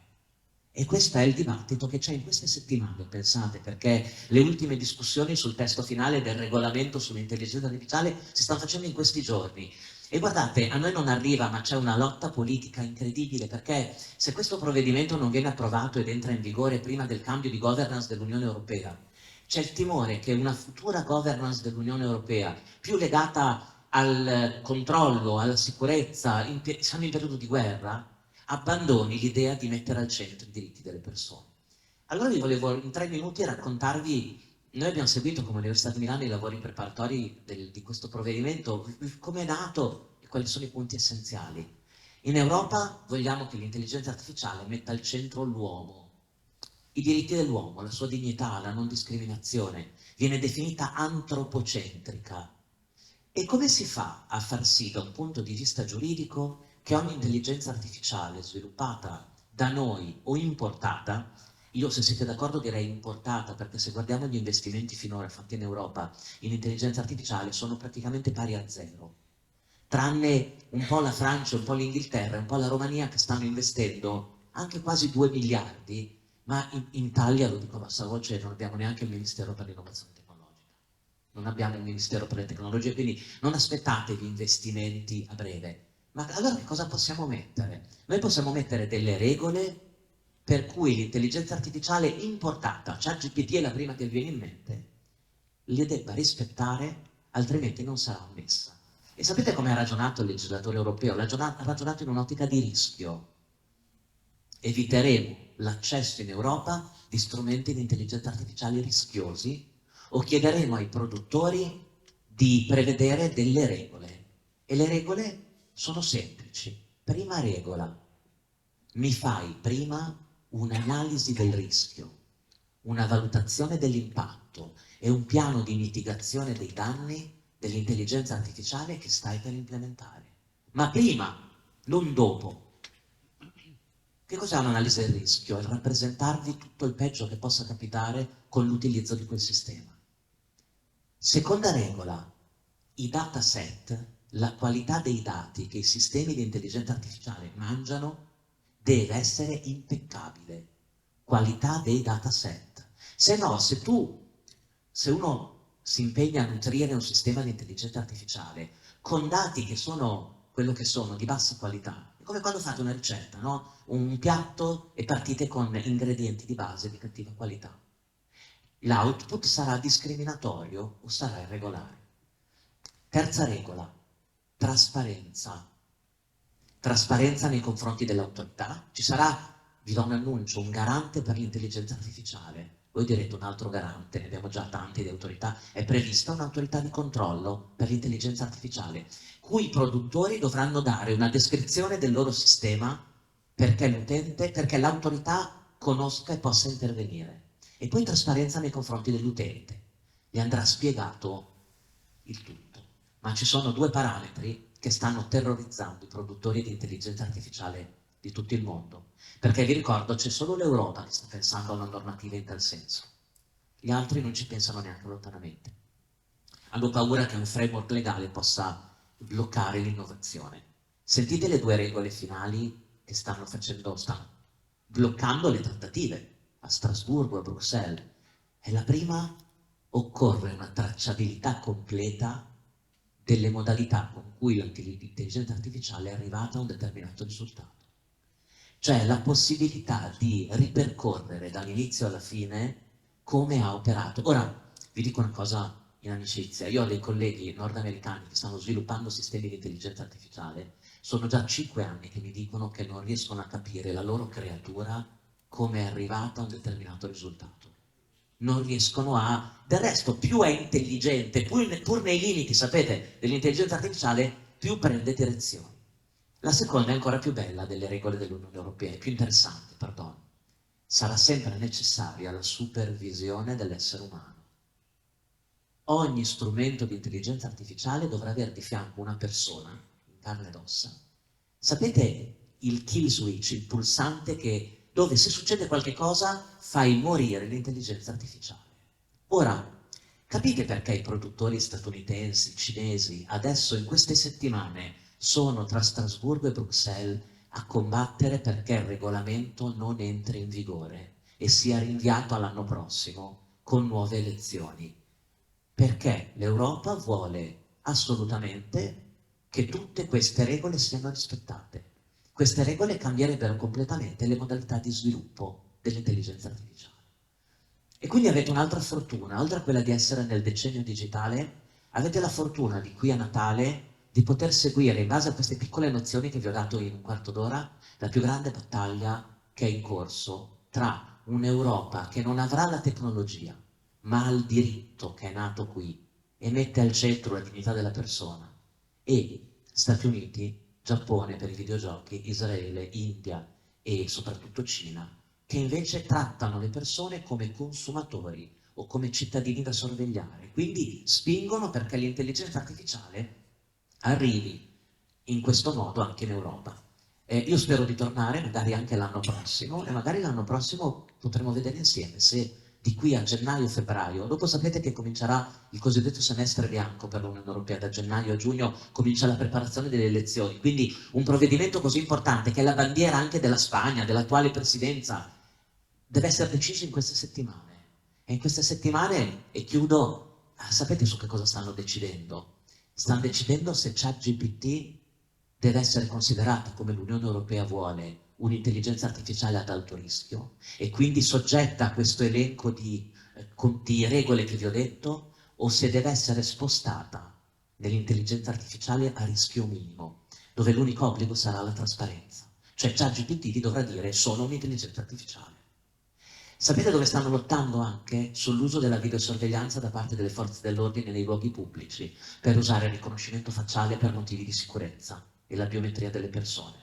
E questo è il dibattito che c'è in queste settimane, pensate, perché le ultime discussioni sul testo finale del regolamento sull'intelligenza artificiale si stanno facendo in questi giorni. E guardate, a noi non arriva, ma c'è una lotta politica incredibile, perché se questo provvedimento non viene approvato ed entra in vigore prima del cambio di governance dell'Unione Europea, c'è il timore che una futura governance dell'Unione Europea, più legata al controllo, alla sicurezza, siamo in periodo di guerra, abbandoni l'idea di mettere al centro i diritti delle persone. Allora vi volevo in 3 minuti raccontarvi, noi abbiamo seguito come Università di Milano i lavori preparatori di questo provvedimento, come è nato e quali sono i punti essenziali. In Europa vogliamo che l'intelligenza artificiale metta al centro l'uomo, i diritti dell'uomo, la sua dignità, la non discriminazione, viene definita antropocentrica. E come si fa a far sì, da un punto di vista giuridico, che ogni intelligenza artificiale sviluppata da noi o importata, io se siete d'accordo direi importata, perché se guardiamo gli investimenti finora fatti in Europa in intelligenza artificiale sono praticamente pari a zero, tranne un po' la Francia, un po' l'Inghilterra, un po' la Romania che stanno investendo anche quasi 2 miliardi, ma in Italia, lo dico a bassa voce, non abbiamo neanche il Ministero per l'innovazione tecnologica, non abbiamo il Ministero per le tecnologie, quindi non aspettatevi investimenti a breve. Ma allora che cosa possiamo mettere? Noi possiamo mettere delle regole per cui l'intelligenza artificiale importata, ChatGPT è la prima che vi viene in mente, le debba rispettare, altrimenti non sarà ammessa. E sapete come ha ragionato il legislatore europeo? Ha ragionato in un'ottica di rischio. Eviteremo l'accesso in Europa di strumenti di intelligenza artificiale rischiosi o chiederemo ai produttori di prevedere delle regole. E le regole sono semplici. Prima regola: mi fai prima un'analisi del rischio, una valutazione dell'impatto e un piano di mitigazione dei danni dell'intelligenza artificiale che stai per implementare. Ma prima, non dopo. Che cos'è un'analisi del rischio? È rappresentarvi tutto il peggio che possa capitare con l'utilizzo di quel sistema. Seconda regola: i dataset, la qualità dei dati che i sistemi di intelligenza artificiale mangiano deve essere impeccabile. Qualità dei dataset. Se no, se uno si impegna a nutrire un sistema di intelligenza artificiale con dati che sono quello che sono, di bassa qualità, è come quando fate una ricetta, no? Un piatto e partite con ingredienti di base di cattiva qualità. L'output sarà discriminatorio o sarà irregolare. Terza regola: trasparenza. Trasparenza nei confronti dell'autorità. Ci sarà, vi do un annuncio, un garante per l'intelligenza artificiale. Voi direte un altro garante, ne abbiamo già tanti di autorità. È prevista un'autorità di controllo per l'intelligenza artificiale, cui i produttori dovranno dare una descrizione del loro sistema perché l'autorità conosca e possa intervenire. E poi trasparenza nei confronti dell'utente. Gli andrà spiegato il tutto. Ma ci sono 2 parametri che stanno terrorizzando i produttori di intelligenza artificiale di tutto il mondo. Perché vi ricordo, c'è solo l'Europa che sta pensando a una normativa in tal senso. Gli altri non ci pensano neanche lontanamente. Hanno paura che un framework legale possa bloccare l'innovazione. Sentite le 2 regole finali che stanno bloccando le trattative a Strasburgo, a Bruxelles. E la prima: occorre una tracciabilità completa delle modalità con cui l'intelligenza artificiale è arrivata a un determinato risultato. Cioè la possibilità di ripercorrere dall'inizio alla fine come ha operato. Ora, vi dico una cosa in amicizia: io ho dei colleghi nordamericani che stanno sviluppando sistemi di intelligenza artificiale, sono già 5 anni che mi dicono che non riescono a capire la loro creatura come è arrivata a un determinato risultato. Non riescono a... Del resto, più è intelligente, pur nei limiti, sapete, dell'intelligenza artificiale, più prende direzioni. La seconda è ancora più bella delle regole dell'Unione Europea, è più interessante, perdono. Sarà sempre necessaria la supervisione dell'essere umano. Ogni strumento di intelligenza artificiale dovrà avere di fianco una persona, in carne ed ossa. Sapete il kill switch, il pulsante dove se succede qualche cosa fai morire l'intelligenza artificiale. Ora, capite perché i produttori statunitensi, cinesi, adesso in queste settimane sono tra Strasburgo e Bruxelles a combattere perché il regolamento non entri in vigore e sia rinviato all'anno prossimo con nuove elezioni? Perché l'Europa vuole assolutamente che tutte queste regole siano rispettate. Queste regole cambierebbero completamente le modalità di sviluppo dell'intelligenza artificiale. E quindi avete un'altra fortuna, oltre a quella di essere nel decennio digitale, avete la fortuna di qui a Natale di poter seguire, in base a queste piccole nozioni che vi ho dato in un quarto d'ora, la più grande battaglia che è in corso tra un'Europa che non avrà la tecnologia, ma ha il diritto che è nato qui e mette al centro la dignità della persona, e Stati Uniti, Giappone per i videogiochi, Israele, India e soprattutto Cina, che invece trattano le persone come consumatori o come cittadini da sorvegliare, quindi spingono perché l'intelligenza artificiale arrivi in questo modo anche in Europa. Io spero di tornare magari anche l'anno prossimo, e magari l'anno prossimo potremo vedere insieme se di qui a gennaio-febbraio, dopo sapete che comincerà il cosiddetto semestre bianco per l'Unione Europea, da gennaio a giugno comincia la preparazione delle elezioni, quindi un provvedimento così importante che è la bandiera anche della Spagna, dell'attuale presidenza, deve essere deciso in queste settimane. E in queste settimane, e chiudo, sapete su che cosa stanno decidendo? Stanno decidendo se ChatGPT deve essere considerata, come l'Unione Europea vuole, un'intelligenza artificiale ad alto rischio e quindi soggetta a questo elenco di regole che vi ho detto, o se deve essere spostata nell'intelligenza artificiale a rischio minimo, dove l'unico obbligo sarà la trasparenza. Cioè ChatGPT vi dovrà dire: sono un'intelligenza artificiale. Sapete dove stanno lottando anche? Sull'uso della videosorveglianza da parte delle forze dell'ordine nei luoghi pubblici, per usare il riconoscimento facciale per motivi di sicurezza e la biometria delle persone.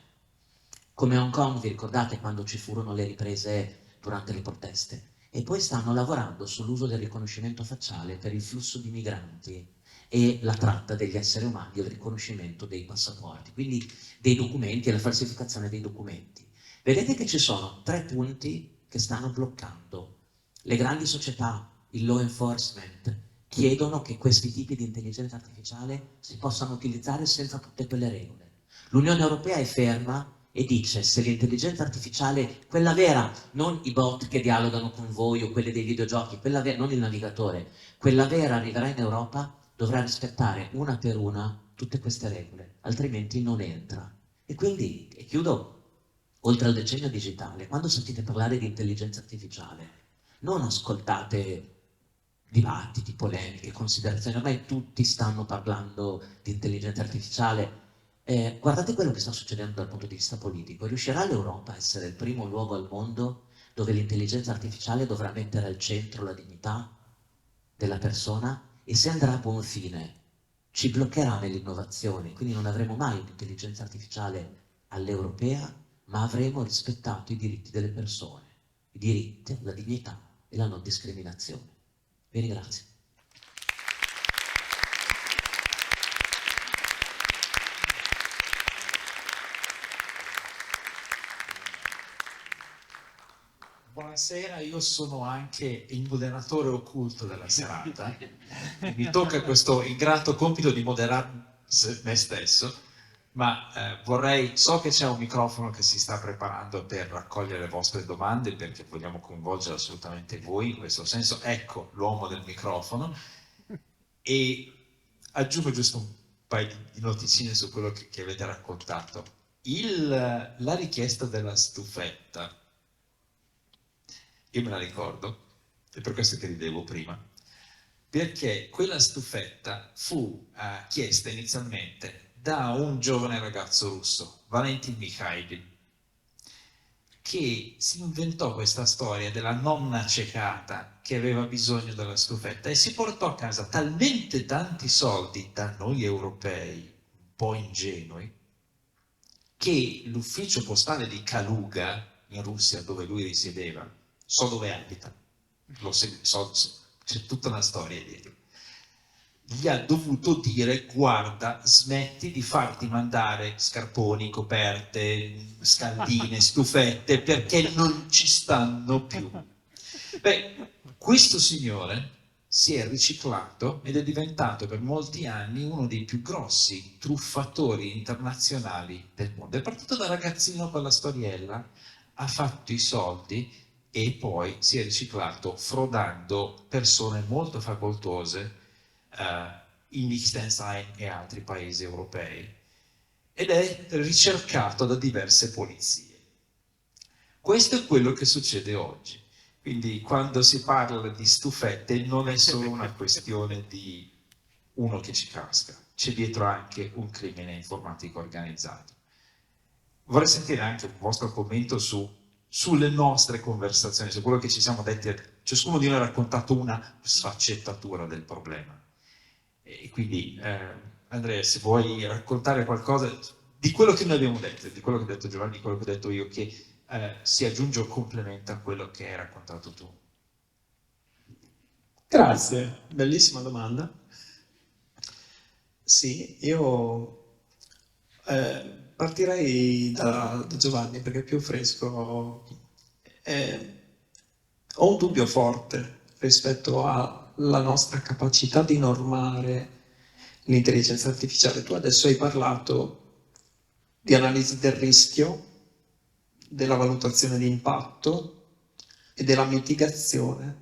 Come Hong Kong, vi ricordate quando ci furono le riprese durante le proteste? E poi stanno lavorando sull'uso del riconoscimento facciale per il flusso di migranti e la tratta degli esseri umani e il riconoscimento dei passaporti, quindi dei documenti e la falsificazione dei documenti. Vedete che ci sono 3 punti che stanno bloccando. Le grandi società, il law enforcement, chiedono che questi tipi di intelligenza artificiale si possano utilizzare senza tutte quelle regole. L'Unione Europea è ferma e dice: se l'intelligenza artificiale, quella vera, non i bot che dialogano con voi o quelle dei videogiochi, quella vera, non il navigatore, quella vera arriverà in Europa, dovrà rispettare una per una tutte queste regole, altrimenti non entra. E quindi, e chiudo, oltre al decennio digitale, quando sentite parlare di intelligenza artificiale, non ascoltate dibattiti, polemiche, considerazioni. Ormai tutti stanno parlando di intelligenza artificiale. Guardate quello che sta succedendo dal punto di vista politico. Riuscirà l'Europa a essere il primo luogo al mondo dove l'intelligenza artificiale dovrà mettere al centro la dignità della persona? E se andrà a buon fine, ci bloccherà nell'innovazione, quindi non avremo mai un'intelligenza artificiale all'europea, ma avremo rispettato i diritti delle persone, i diritti, la dignità e la non discriminazione. Vi ringrazio. Buonasera, io sono anche il moderatore occulto della serata. Mi tocca questo ingrato compito di moderare me stesso, ma so che c'è un microfono che si sta preparando per raccogliere le vostre domande, perché vogliamo coinvolgere assolutamente voi in questo senso. Ecco l'uomo del microfono, e aggiungo giusto un paio di noticine su quello che avete raccontato. La richiesta della stufetta, io me la ricordo, è per questo che ridevo prima, perché quella stufetta fu chiesta inizialmente da un giovane ragazzo russo, Valentin Mikhailin, che si inventò questa storia della nonna ciecata che aveva bisogno della stufetta e si portò a casa talmente tanti soldi da noi europei, un po' ingenui, che l'ufficio postale di Kaluga, in Russia, dove lui risiedeva, so dove abita, c'è tutta una storia dietro, gli ha dovuto dire: guarda, smetti di farti mandare scarponi, coperte, scaldine, stufette, perché non ci stanno più. Beh, questo signore si è riciclato ed è diventato per molti anni uno dei più grossi truffatori internazionali del mondo. È partito da ragazzino con la storiella, ha fatto i soldi e poi si è riciclato frodando persone molto facoltose in Liechtenstein e altri paesi europei. ed è ricercato da diverse polizie. Questo è quello che succede oggi. Quindi quando si parla di stufette non è solo una questione di uno che ci casca, c'è dietro anche un crimine informatico organizzato. Vorrei sentire anche un vostro commento sulle nostre conversazioni, su quello che ci siamo detti. Ciascuno di noi ha raccontato una sfaccettatura del problema. E quindi, Andrea, se vuoi raccontare qualcosa di quello che noi abbiamo detto, di quello che ha detto Giovanni, di quello che ho detto io, che si aggiunge o complementa a quello che hai raccontato tu. Grazie, bellissima domanda. Sì, io partirei da Giovanni perché è più fresco. Ho un dubbio forte rispetto alla nostra capacità di normare l'intelligenza artificiale. Tu adesso hai parlato di analisi del rischio, della valutazione di impatto e della mitigazione,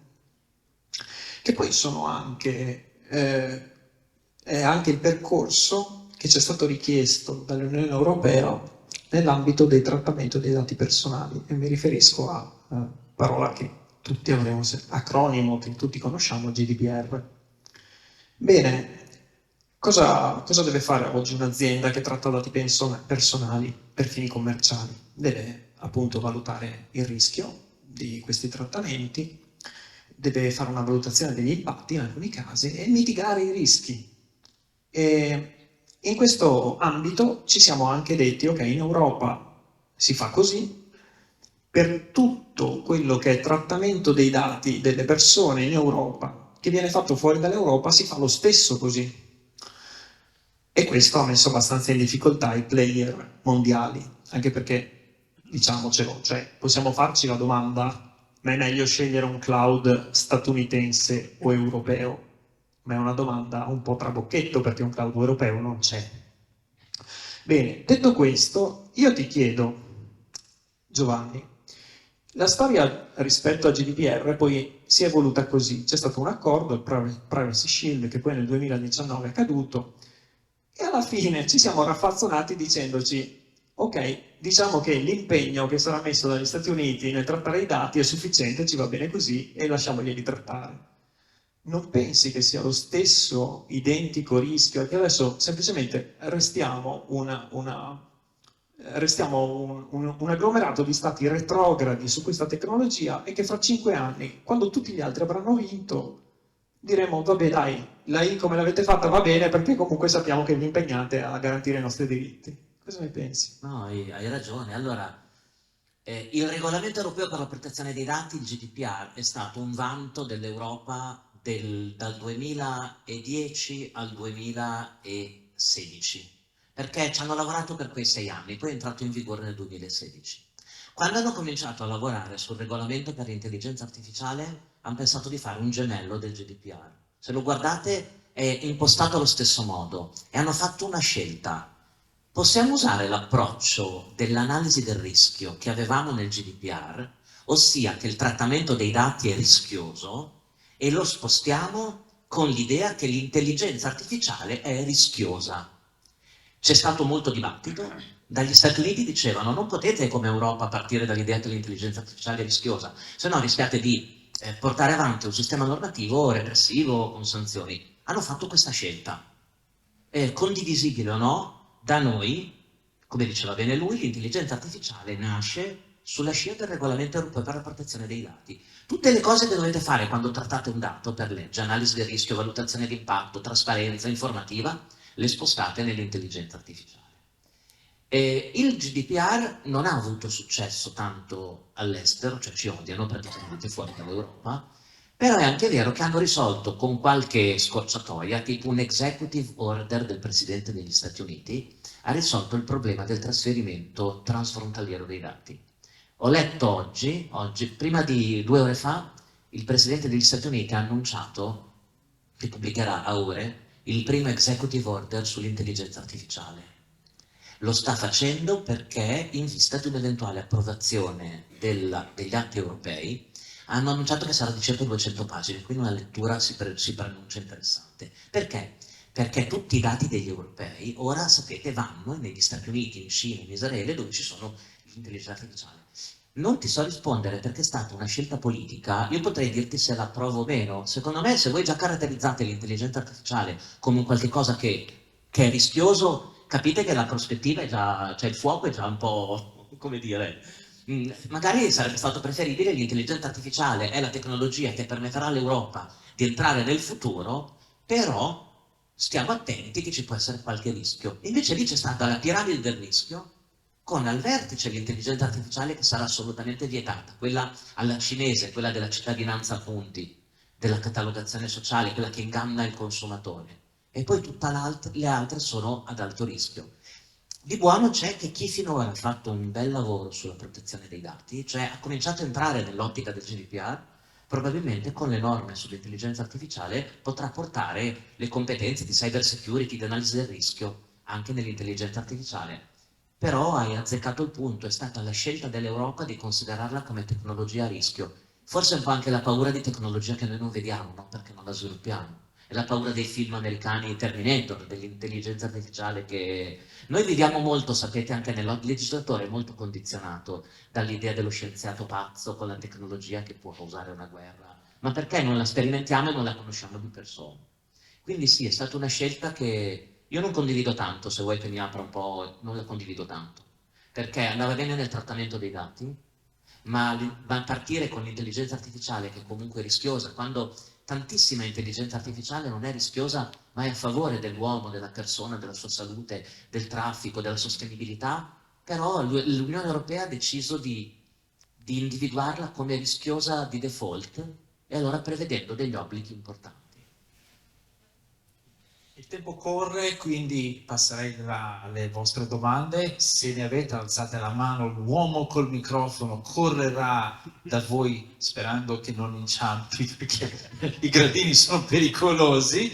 che poi sono anche, è anche il percorso che ci è stato richiesto dall'Unione Europea nell'ambito del trattamento dei dati personali, e mi riferisco a parola che tutti avremo, acronimo che tutti conosciamo, GDPR. Bene, cosa deve fare oggi un'azienda che tratta dati personali per fini commerciali? Deve appunto valutare il rischio di questi trattamenti, deve fare una valutazione degli impatti in alcuni casi e mitigare i rischi. E in questo ambito ci siamo anche detti, ok, in Europa si fa così, per tutto quello che è trattamento dei dati delle persone in Europa che viene fatto fuori dall'Europa si fa lo stesso così. E questo ha messo abbastanza in difficoltà i player mondiali, anche perché, diciamocelo, cioè possiamo farci la domanda, ma è meglio scegliere un cloud statunitense o europeo? Ma è una domanda un po' trabocchetto perché un cloud europeo non c'è. Bene, detto questo, io ti chiedo, Giovanni, la storia rispetto a GDPR poi si è evoluta così, c'è stato un accordo, il Privacy Shield, che poi nel 2019 è caduto, e alla fine ci siamo raffazzonati dicendoci, ok, diciamo che l'impegno che sarà messo dagli Stati Uniti nel trattare i dati è sufficiente, ci va bene così e lasciamoglieli trattare. Non pensi che sia lo stesso identico rischio? Che adesso semplicemente restiamo un agglomerato di stati retrogradi su questa tecnologia e che fra 5 anni, quando tutti gli altri avranno vinto, diremo, vabbè dai, la I come l'avete fatta va bene perché comunque sappiamo che vi impegnate a garantire i nostri diritti. Cosa ne pensi? No, hai ragione. Allora, il regolamento europeo per la protezione dei dati, il GDPR, è stato un vanto dell'Europa dal 2010 al 2016, perché ci hanno lavorato per quei 6 anni, poi è entrato in vigore nel 2016. Quando hanno cominciato a lavorare sul regolamento per l'intelligenza artificiale, hanno pensato di fare un gemello del GDPR. Se lo guardate è impostato allo stesso modo e hanno fatto una scelta. Possiamo usare l'approccio dell'analisi del rischio che avevamo nel GDPR, ossia che il trattamento dei dati è rischioso, e lo spostiamo con l'idea che l'intelligenza artificiale è rischiosa. C'è stato molto dibattito, dagli Stati Uniti dicevano non potete come Europa partire dall'idea che l'intelligenza artificiale è rischiosa, se no rischiate di portare avanti un sistema normativo repressivo con sanzioni. Hanno fatto questa scelta, condivisibile o no, da noi, come diceva bene lui, l'intelligenza artificiale nasce sulla scia del regolamento europeo per la protezione dei dati. Tutte le cose che dovete fare quando trattate un dato per legge, analisi del rischio, valutazione di impatto, trasparenza, informativa, le spostate nell'intelligenza artificiale. Il GDPR non ha avuto successo tanto all'estero, cioè ci odiano praticamente fuori dall'Europa, però è anche vero che hanno risolto con qualche scorciatoia, tipo un executive order del Presidente degli Stati Uniti, ha risolto il problema del trasferimento transfrontaliero dei dati. Ho letto oggi, prima di 2 ore fa, il Presidente degli Stati Uniti ha annunciato che pubblicherà a ore il primo executive order sull'intelligenza artificiale. Lo sta facendo perché, in vista di un'eventuale approvazione degli atti europei, hanno annunciato che sarà di circa 200 pagine, quindi una lettura si preannuncia interessante. Perché? perché tutti i dati degli europei ora, sapete, vanno negli Stati Uniti, in Cina, in Israele, dove ci sono l'intelligenza artificiale. Non ti so rispondere perché è stata una scelta politica, io potrei dirti se la approvo o meno. Secondo me, se voi già caratterizzate l'intelligenza artificiale come un qualche cosa che è rischioso, capite che la prospettiva è già, cioè il fuoco è già un po', come dire, magari sarebbe stato preferibile l'intelligenza artificiale è la tecnologia che permetterà all'Europa di entrare nel futuro, però stiamo attenti che ci può essere qualche rischio. Invece lì c'è stata la piramide del rischio, con al vertice l'intelligenza artificiale che sarà assolutamente vietata, quella alla cinese, quella della cittadinanza a punti, della catalogazione sociale, quella che inganna il consumatore. E poi tutte le altre sono ad alto rischio. Di buono c'è che chi finora ha fatto un bel lavoro sulla protezione dei dati, cioè ha cominciato a entrare nell'ottica del GDPR, probabilmente con le norme sull'intelligenza artificiale potrà portare le competenze di cyber security, di analisi del rischio, anche nell'intelligenza artificiale. Però hai azzeccato il punto, è stata la scelta dell'Europa di considerarla come tecnologia a rischio. Forse un po' anche la paura di tecnologia che noi non vediamo, no? Perché non la sviluppiamo. È la paura dei film americani Terminator, dell'intelligenza artificiale che noi viviamo molto, sapete, anche nel legislatore è molto condizionato dall'idea dello scienziato pazzo con la tecnologia che può causare una guerra. Ma perché non la sperimentiamo e non la conosciamo di persona? Quindi sì, è stata una scelta che io non condivido tanto, se vuoi che mi apra un po', non la condivido tanto, perché andava bene nel trattamento dei dati, ma partire con l'intelligenza artificiale che è comunque rischiosa, quando tantissima intelligenza artificiale non è rischiosa, ma è a favore dell'uomo, della persona, della sua salute, del traffico, della sostenibilità, però l'Unione Europea ha deciso di individuarla come rischiosa di default e allora prevedendo degli obblighi importanti. Il tempo corre, quindi passerei alle vostre domande. Se ne avete, alzate la mano, l'uomo col microfono correrà da voi sperando che non inciampi perché i gradini sono pericolosi.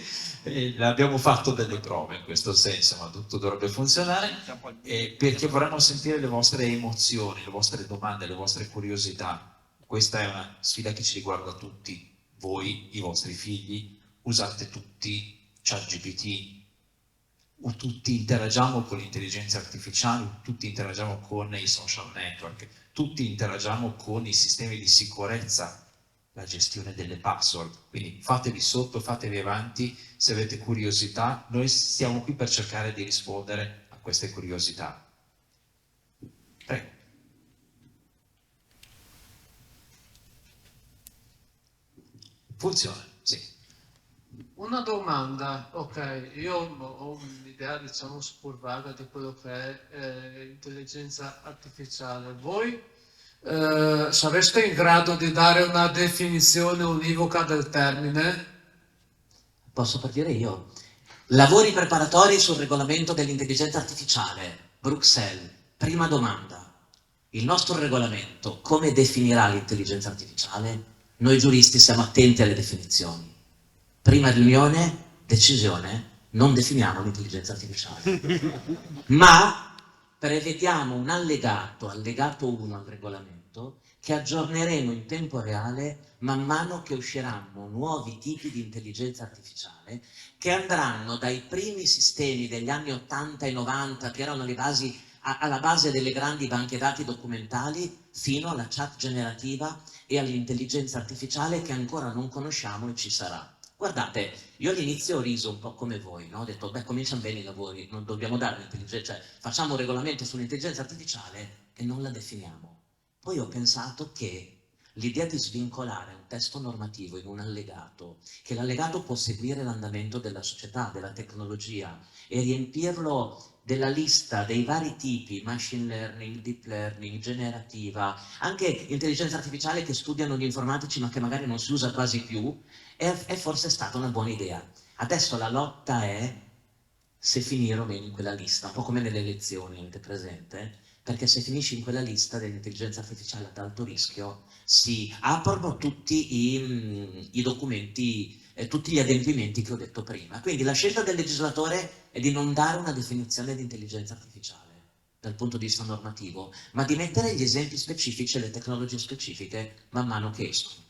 Abbiamo fatto delle prove in questo senso, ma tutto dovrebbe funzionare perché vorremmo sentire le vostre emozioni, le vostre domande, le vostre curiosità. Questa è una sfida che ci riguarda tutti, voi, i vostri figli, usate tutti ChatGPT, tutti interagiamo con l'intelligenza artificiale, tutti interagiamo con i social network, tutti interagiamo con i sistemi di sicurezza, la gestione delle password, quindi fatevi sotto, fatevi avanti se avete curiosità, noi stiamo qui per cercare di rispondere a queste curiosità. Prego. Funziona, sì. Una domanda, ok, io ho un'idea diciamo super vaga di quello che è intelligenza artificiale. Voi sareste in grado di dare una definizione univoca del termine? Posso partire io? Lavori preparatori sul regolamento dell'intelligenza artificiale, Bruxelles. Prima domanda. Il nostro regolamento come definirà l'intelligenza artificiale? Noi giuristi siamo attenti alle definizioni. Prima riunione, decisione, non definiamo l'intelligenza artificiale. Ma prevediamo un allegato 1 al regolamento, che aggiorneremo in tempo reale man mano che usciranno nuovi tipi di intelligenza artificiale che andranno dai primi sistemi degli anni 80 e 90 che erano alla base delle grandi banche dati documentali fino alla chat generativa e all'intelligenza artificiale che ancora non conosciamo e ci sarà. Guardate, io all'inizio ho riso un po' come voi, no? Ho detto, beh, cominciano bene i lavori, non dobbiamo dare l'intelligenza, cioè facciamo un regolamento sull'intelligenza artificiale e non la definiamo. Poi ho pensato che l'idea di svincolare un testo normativo in un allegato, che l'allegato può seguire l'andamento della società, della tecnologia e riempirlo della lista dei vari tipi, machine learning, deep learning, generativa, anche intelligenza artificiale che studiano gli informatici ma che magari non si usa quasi più, è forse stata una buona idea. Adesso la lotta è se finire o meno in quella lista, un po' come nelle elezioni, avete presente? Perché se finisci in quella lista dell'intelligenza artificiale ad alto rischio si aprono tutti i documenti, tutti gli adempimenti che ho detto prima. Quindi la scelta del legislatore è di non dare una definizione di intelligenza artificiale dal punto di vista normativo, ma di mettere gli esempi specifici e le tecnologie specifiche man mano che escono.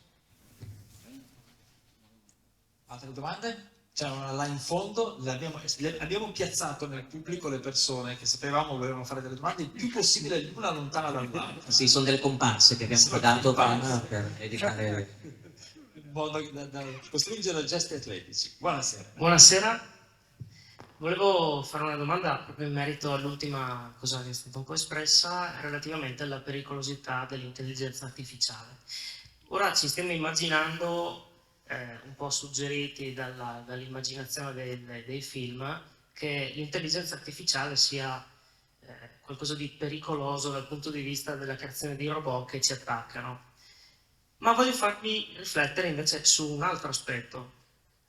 Altre domande? c'erano là in fondo, abbiamo piazzato nel pubblico le persone che sapevamo volevano fare delle domande il più possibile l'una lontana dall'altra. Sì, sono delle comparse che abbiamo Sono pagato comparse. per evitare... In modo da costringere gesti atletici. Buonasera. Buonasera, volevo fare una domanda proprio in merito all'ultima cosa che è stata un po' espressa relativamente alla pericolosità dell'intelligenza artificiale. Ora ci stiamo immaginando, un po' suggeriti dall'immaginazione dei film, che l'intelligenza artificiale sia qualcosa di pericoloso dal punto di vista della creazione di robot che ci attaccano. Ma voglio farvi riflettere invece su un altro aspetto.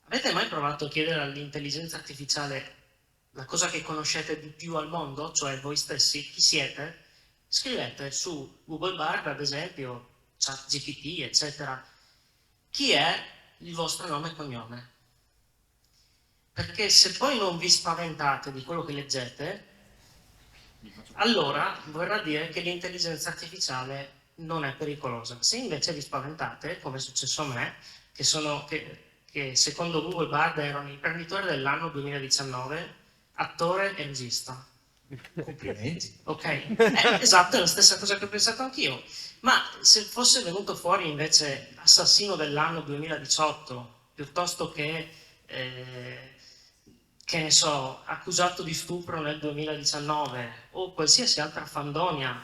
Avete mai provato a chiedere all'intelligenza artificiale la cosa che conoscete di più al mondo, cioè voi stessi, chi siete? Scrivete su Google Bard, ad esempio, ChatGPT, eccetera, chi è il vostro nome e cognome. Perché se poi non vi spaventate di quello che leggete, allora vorrà dire che l'intelligenza artificiale non è pericolosa. Se invece vi spaventate, come è successo a me, che secondo Google Bard ero un imprenditore dell'anno 2019, attore e regista. Complimenti. Ok, esatto, è la stessa cosa che ho pensato anch'io. Ma se fosse venuto fuori invece assassino dell'anno 2018, piuttosto che ne so, accusato di stupro nel 2019, o qualsiasi altra fandonia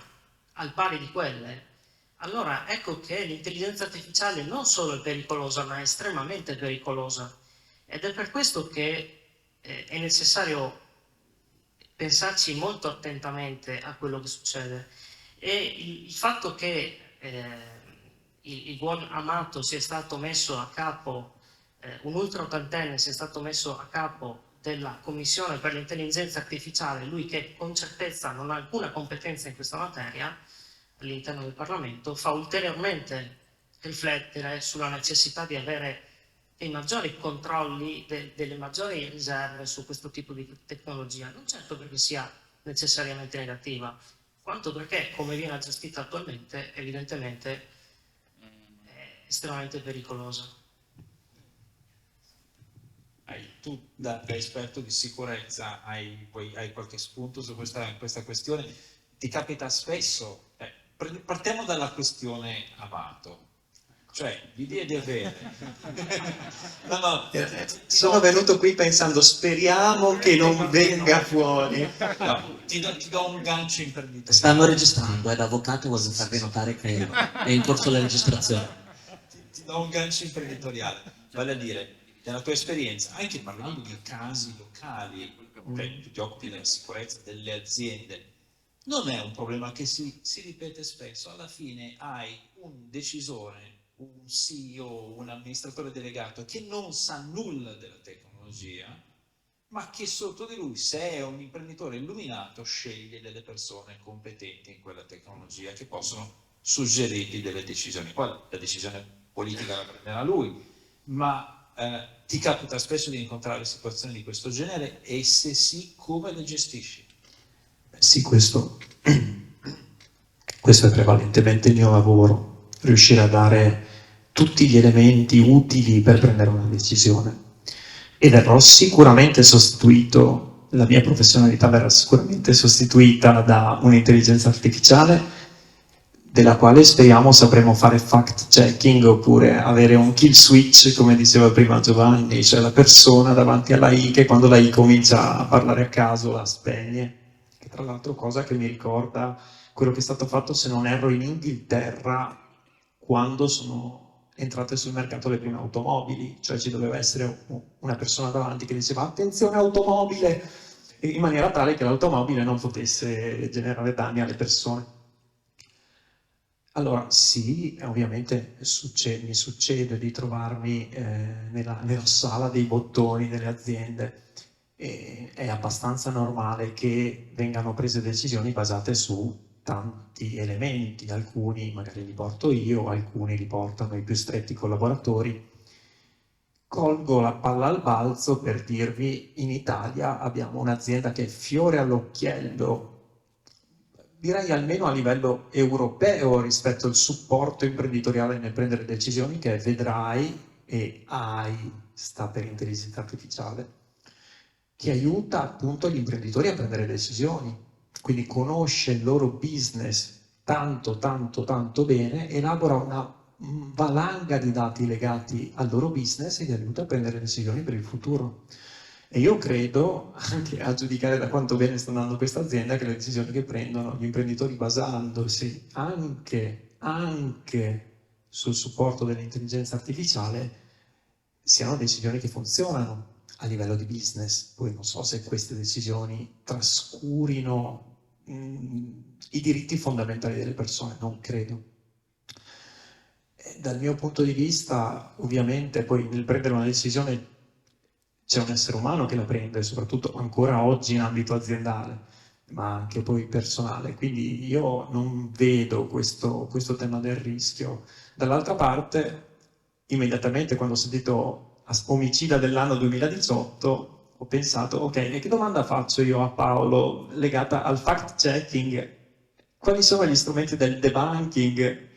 al pari di quelle, allora ecco che l'intelligenza artificiale non solo è pericolosa, ma è estremamente pericolosa. Ed è per questo che è necessario pensarci molto attentamente a quello che succede. E il fatto che il buon Amato sia stato messo a capo, un ultra ottantenne sia stato messo a capo della Commissione per l'intelligenza artificiale, lui che con certezza non ha alcuna competenza in questa materia all'interno del Parlamento, fa ulteriormente riflettere sulla necessità di avere dei maggiori controlli, delle maggiori riserve su questo tipo di tecnologia, non certo perché sia necessariamente negativa, quanto perché, come viene gestita attualmente, evidentemente è estremamente pericolosa. Tu da esperto di sicurezza hai qualche spunto su questa questione? Ti capita spesso? Partiamo dalla questione Amato. Cioè, l'idea di avere... Sono venuto qui pensando, speriamo che non venga fuori. No, ti do un gancio imprenditoriale. Stanno registrando, l'avvocato vuole farvi notare che è in corso la registrazione. Ti do un gancio imprenditoriale. Vale a dire, nella tua esperienza, anche parlando di casi locali, tu ti occupi della sicurezza delle aziende, non è un problema che si ripete spesso. Alla fine hai un decisore, un CEO, un amministratore delegato che non sa nulla della tecnologia, ma che sotto di lui, se è un imprenditore illuminato, sceglie delle persone competenti in quella tecnologia che possono suggerirgli delle decisioni. Poi la decisione politica la prenderà lui, ma ti capita spesso di incontrare situazioni di questo genere, e se sì, come le gestisci? Sì, questo è prevalentemente il mio lavoro, riuscire a dare tutti gli elementi utili per prendere una decisione. E verrò sicuramente sostituito, la mia professionalità verrà sicuramente sostituita da un'intelligenza artificiale della quale speriamo sapremo fare fact checking, oppure avere un kill switch, come diceva prima Giovanni, cioè la persona davanti alla I che quando la I comincia a parlare a caso la spegne. Che tra l'altro cosa che mi ricorda quello che è stato fatto, se non erro, in Inghilterra quando sono entrate sul mercato le prime automobili, cioè ci doveva essere una persona davanti che diceva attenzione automobile, in maniera tale che l'automobile non potesse generare danni alle persone. Allora sì, ovviamente mi succede di trovarmi nella sala dei bottoni delle aziende, e è abbastanza normale che vengano prese decisioni basate su tanti elementi, alcuni magari li porto io, alcuni li portano i più stretti collaboratori. Colgo la palla al balzo per dirvi, in Italia abbiamo un'azienda che è fiore all'occhiello, direi almeno a livello europeo rispetto al supporto imprenditoriale nel prendere decisioni, che è Vedrai e AI. sta per intelligenza artificiale, che aiuta appunto gli imprenditori a prendere decisioni, quindi conosce il loro business tanto bene, elabora una valanga di dati legati al loro business e li aiuta a prendere decisioni per il futuro. E io credo, anche a giudicare da quanto bene sta andando questa azienda, che le decisioni che prendono gli imprenditori basandosi anche sul supporto dell'intelligenza artificiale siano decisioni che funzionano a livello di business. Poi non so se queste decisioni trascurino i diritti fondamentali delle persone, non credo. Dal mio punto di vista, ovviamente, poi nel prendere una decisione c'è un essere umano che la prende, soprattutto ancora oggi in ambito aziendale, ma anche poi personale. Quindi io non vedo questo tema del rischio. Dall'altra parte, immediatamente quando ho sentito omicida dell'anno 2018, ho pensato, ok, e che domanda faccio io a Paolo legata al fact-checking? Quali sono gli strumenti del debunking?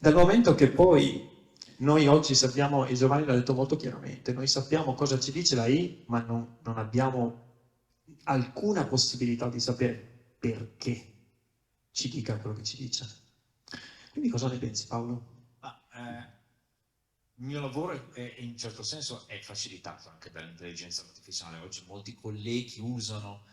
Dal momento che poi noi oggi sappiamo, e Giovanni l'ha detto molto chiaramente, noi sappiamo cosa ci dice la I, ma non abbiamo alcuna possibilità di sapere perché ci dica quello che ci dice. Quindi cosa ne pensi, Paolo? Il mio lavoro in un certo senso è facilitato anche dall'intelligenza artificiale. Oggi molti colleghi usano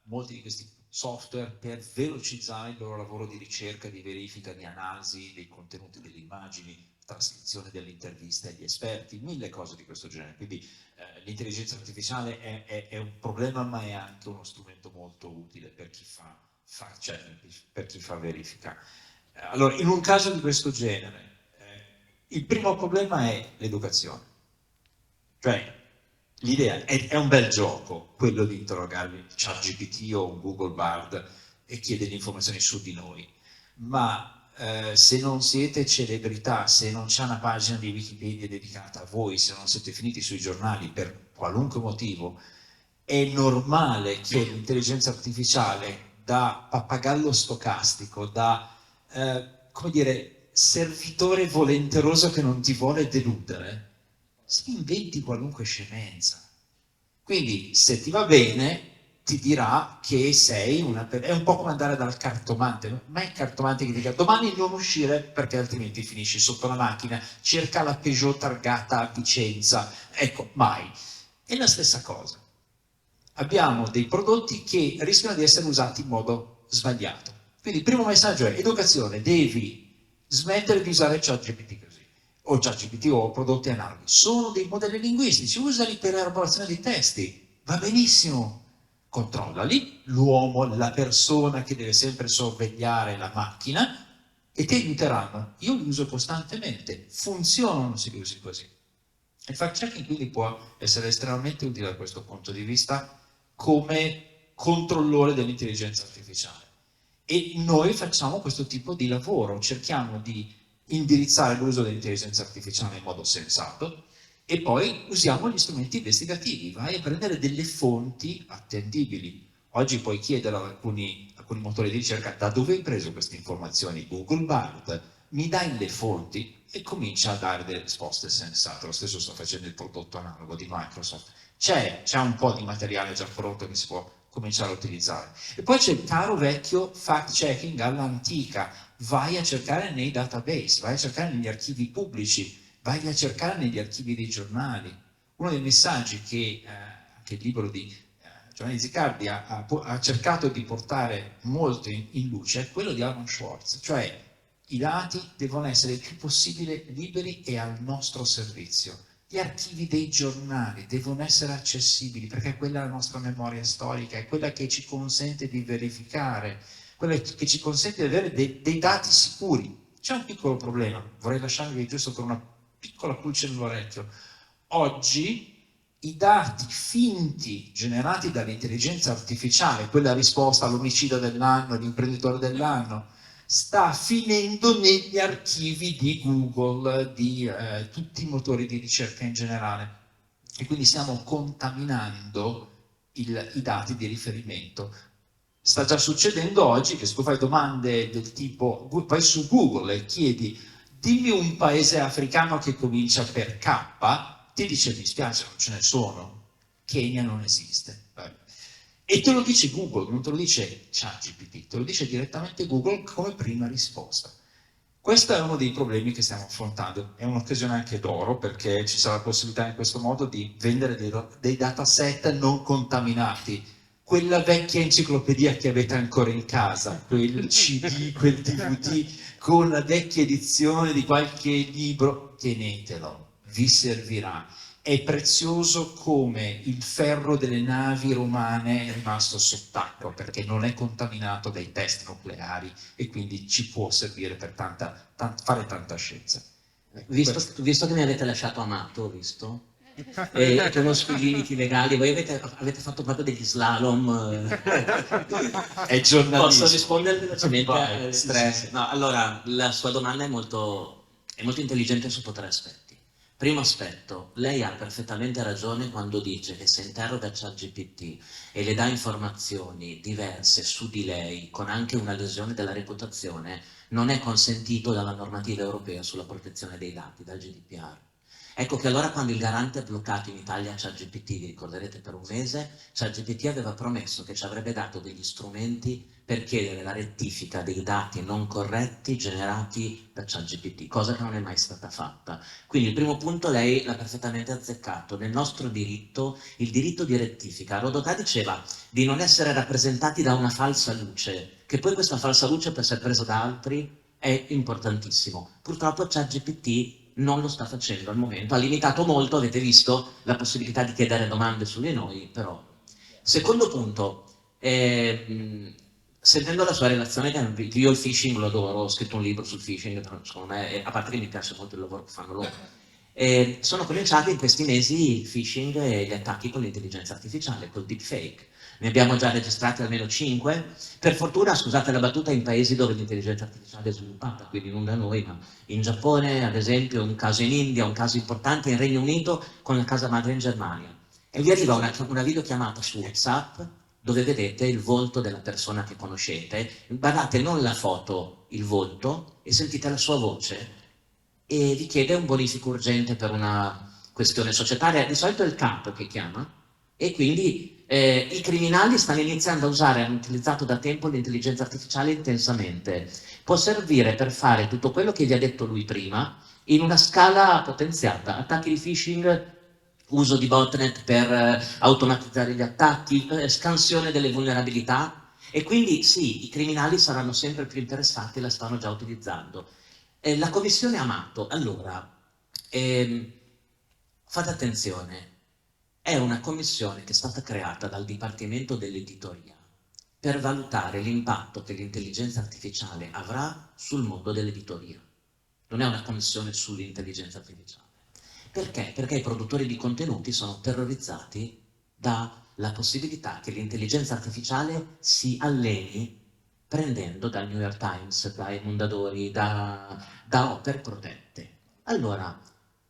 molti di questi software per velocizzare il loro lavoro di ricerca, di verifica, di analisi dei contenuti delle immagini, trascrizione delle interviste agli esperti, mille cose di questo genere. Quindi l'intelligenza artificiale è un problema, ma è anche uno strumento molto utile per chi per chi fa verifica. Allora, in un caso di questo genere, il primo problema è l'educazione. Cioè, l'idea è un bel gioco, quello di interrogarvi ChatGPT o un Google Bard e chiedergli informazioni su di noi, ma se non siete celebrità, se non c'è una pagina di Wikipedia dedicata a voi, se non siete finiti sui giornali per qualunque motivo, è normale che l'intelligenza artificiale, da pappagallo stocastico, da, come dire, servitore volenteroso che non ti vuole deludere, si inventi qualunque scemenza. Quindi, se ti va bene, ti dirà che sei è un po' come andare dal cartomante, ma è il cartomante che ti dica domani non uscire perché altrimenti finisci sotto la macchina, cerca la Peugeot targata a Vicenza, ecco, mai. È la stessa cosa. Abbiamo dei prodotti che rischiano di essere usati in modo sbagliato. Quindi il primo messaggio è educazione, devi smettere di usare ChatGPT così, o ChatGPT o prodotti analoghi. Sono dei modelli linguistici, usali per elaborazione di testi, va benissimo. Controllali, l'uomo, la persona che deve sempre sorvegliare la macchina, e ti aiuteranno. Io li uso costantemente, funzionano se li usi così. Il fact-checking quindi può essere estremamente utile da questo punto di vista come controllore dell'intelligenza artificiale. E noi facciamo questo tipo di lavoro, cerchiamo di indirizzare l'uso dell'intelligenza artificiale in modo sensato, e poi usiamo gli strumenti investigativi, vai a prendere delle fonti attendibili. Oggi puoi chiedere a alcuni motori di ricerca da dove hai preso queste informazioni, Google Bard, mi dai le fonti, e comincia a dare delle risposte sensate. Lo stesso sto facendo il prodotto analogo di Microsoft. C'è un po' di materiale già pronto che si può cominciare a utilizzare. E poi c'è il caro vecchio fact-checking all'antica, vai a cercare nei database, vai a cercare negli archivi pubblici, vai a cercare negli archivi dei giornali. Uno dei messaggi che il libro di Giovanni Zicardi ha cercato di portare molto in luce è quello di Aaron Swartz, cioè i dati devono essere il più possibile liberi e al nostro servizio. Gli archivi dei giornali devono essere accessibili, perché quella è la nostra memoria storica, è quella che ci consente di verificare, quella che ci consente di avere dei dati sicuri. C'è un piccolo problema, vorrei lasciarvi giusto con una piccola pulce nell'orecchio. Oggi i dati finti generati dall'intelligenza artificiale, quella risposta all'omicida dell'anno, l'imprenditore dell'anno, sta finendo negli archivi di Google, di tutti i motori di ricerca in generale, e quindi stiamo contaminando i dati di riferimento. Sta già succedendo oggi che se tu fai domande del tipo, vai su Google e chiedi dimmi un paese africano che comincia per K, ti dice mi spiace, non ce ne sono, Kenya non esiste. Vabbè. E te lo dice Google, non te lo dice ChatGPT, te lo dice direttamente Google come prima risposta. Questo è uno dei problemi che stiamo affrontando, è un'occasione anche d'oro perché ci sarà la possibilità in questo modo di vendere dei dataset non contaminati. Quella vecchia enciclopedia che avete ancora in casa, quel CD, quel DVD con la vecchia edizione di qualche libro, tenetelo, vi servirà. È prezioso come il ferro delle navi romane è rimasto sott'acqua perché non è contaminato dai test nucleari e quindi ci può servire per fare tanta scienza. Visto che mi avete lasciato amato, visto? E conosco i limiti legali, voi avete fatto proprio degli slalom. È giornalismo. Posso rispondere velocemente? Vai, Stress. No, allora, la sua domanda è molto intelligente sotto 3 aspetti. Primo aspetto, lei ha perfettamente ragione quando dice che se interroga ChatGPT e le dà informazioni diverse su di lei, con anche una lesione della reputazione, non è consentito dalla normativa europea sulla protezione dei dati, dal GDPR. Ecco che allora quando il garante ha bloccato in Italia ChatGPT, vi ricorderete per un mese, ChatGPT aveva promesso che ci avrebbe dato degli strumenti per chiedere la rettifica dei dati non corretti generati da ChatGPT, cosa che non è mai stata fatta. Quindi il primo punto lei l'ha perfettamente azzeccato. Nel nostro diritto, il diritto di rettifica, Rodotà diceva di non essere rappresentati da una falsa luce, che poi questa falsa luce può essere presa da altri, è importantissimo. Purtroppo ChatGPT non lo sta facendo al momento, ha limitato molto, avete visto, la possibilità di chiedere domande su di noi, però. Secondo punto, sentendo la sua relazione, che io il phishing lo adoro, ho scritto un libro sul phishing, secondo me, a parte che mi piace molto il lavoro che fanno loro, sono cominciati in questi mesi il phishing e gli attacchi con l'intelligenza artificiale, col deepfake. Ne abbiamo già registrati almeno 5, per fortuna, scusate la battuta, in paesi dove l'intelligenza artificiale è sviluppata, quindi non da noi, ma in Giappone, ad esempio, un caso in India, un caso importante in Regno Unito, con la casa madre in Germania. E vi arriva una videochiamata su WhatsApp, dove vedete il volto della persona che conoscete, guardate non la foto, il volto, e sentite la sua voce, e vi chiede un bonifico urgente per una questione societaria, di solito è il capo che chiama, e quindi i criminali stanno iniziando a usare, hanno utilizzato da tempo l'intelligenza artificiale intensamente. Può servire per fare tutto quello che vi ha detto lui prima, in una scala potenziata, attacchi di phishing, uso di botnet per automatizzare gli attacchi, scansione delle vulnerabilità, e quindi sì, i criminali saranno sempre più interessati e la stanno già utilizzando. La commissione Amato, allora, fate attenzione, è una commissione che è stata creata dal Dipartimento dell'Editoria per valutare l'impatto che l'intelligenza artificiale avrà sul mondo dell'editoria. Non è una commissione sull'intelligenza artificiale. Perché? Perché i produttori di contenuti sono terrorizzati dalla possibilità che l'intelligenza artificiale si alleni prendendo dal New York Times, dai Mondadori, da opere protette. Allora,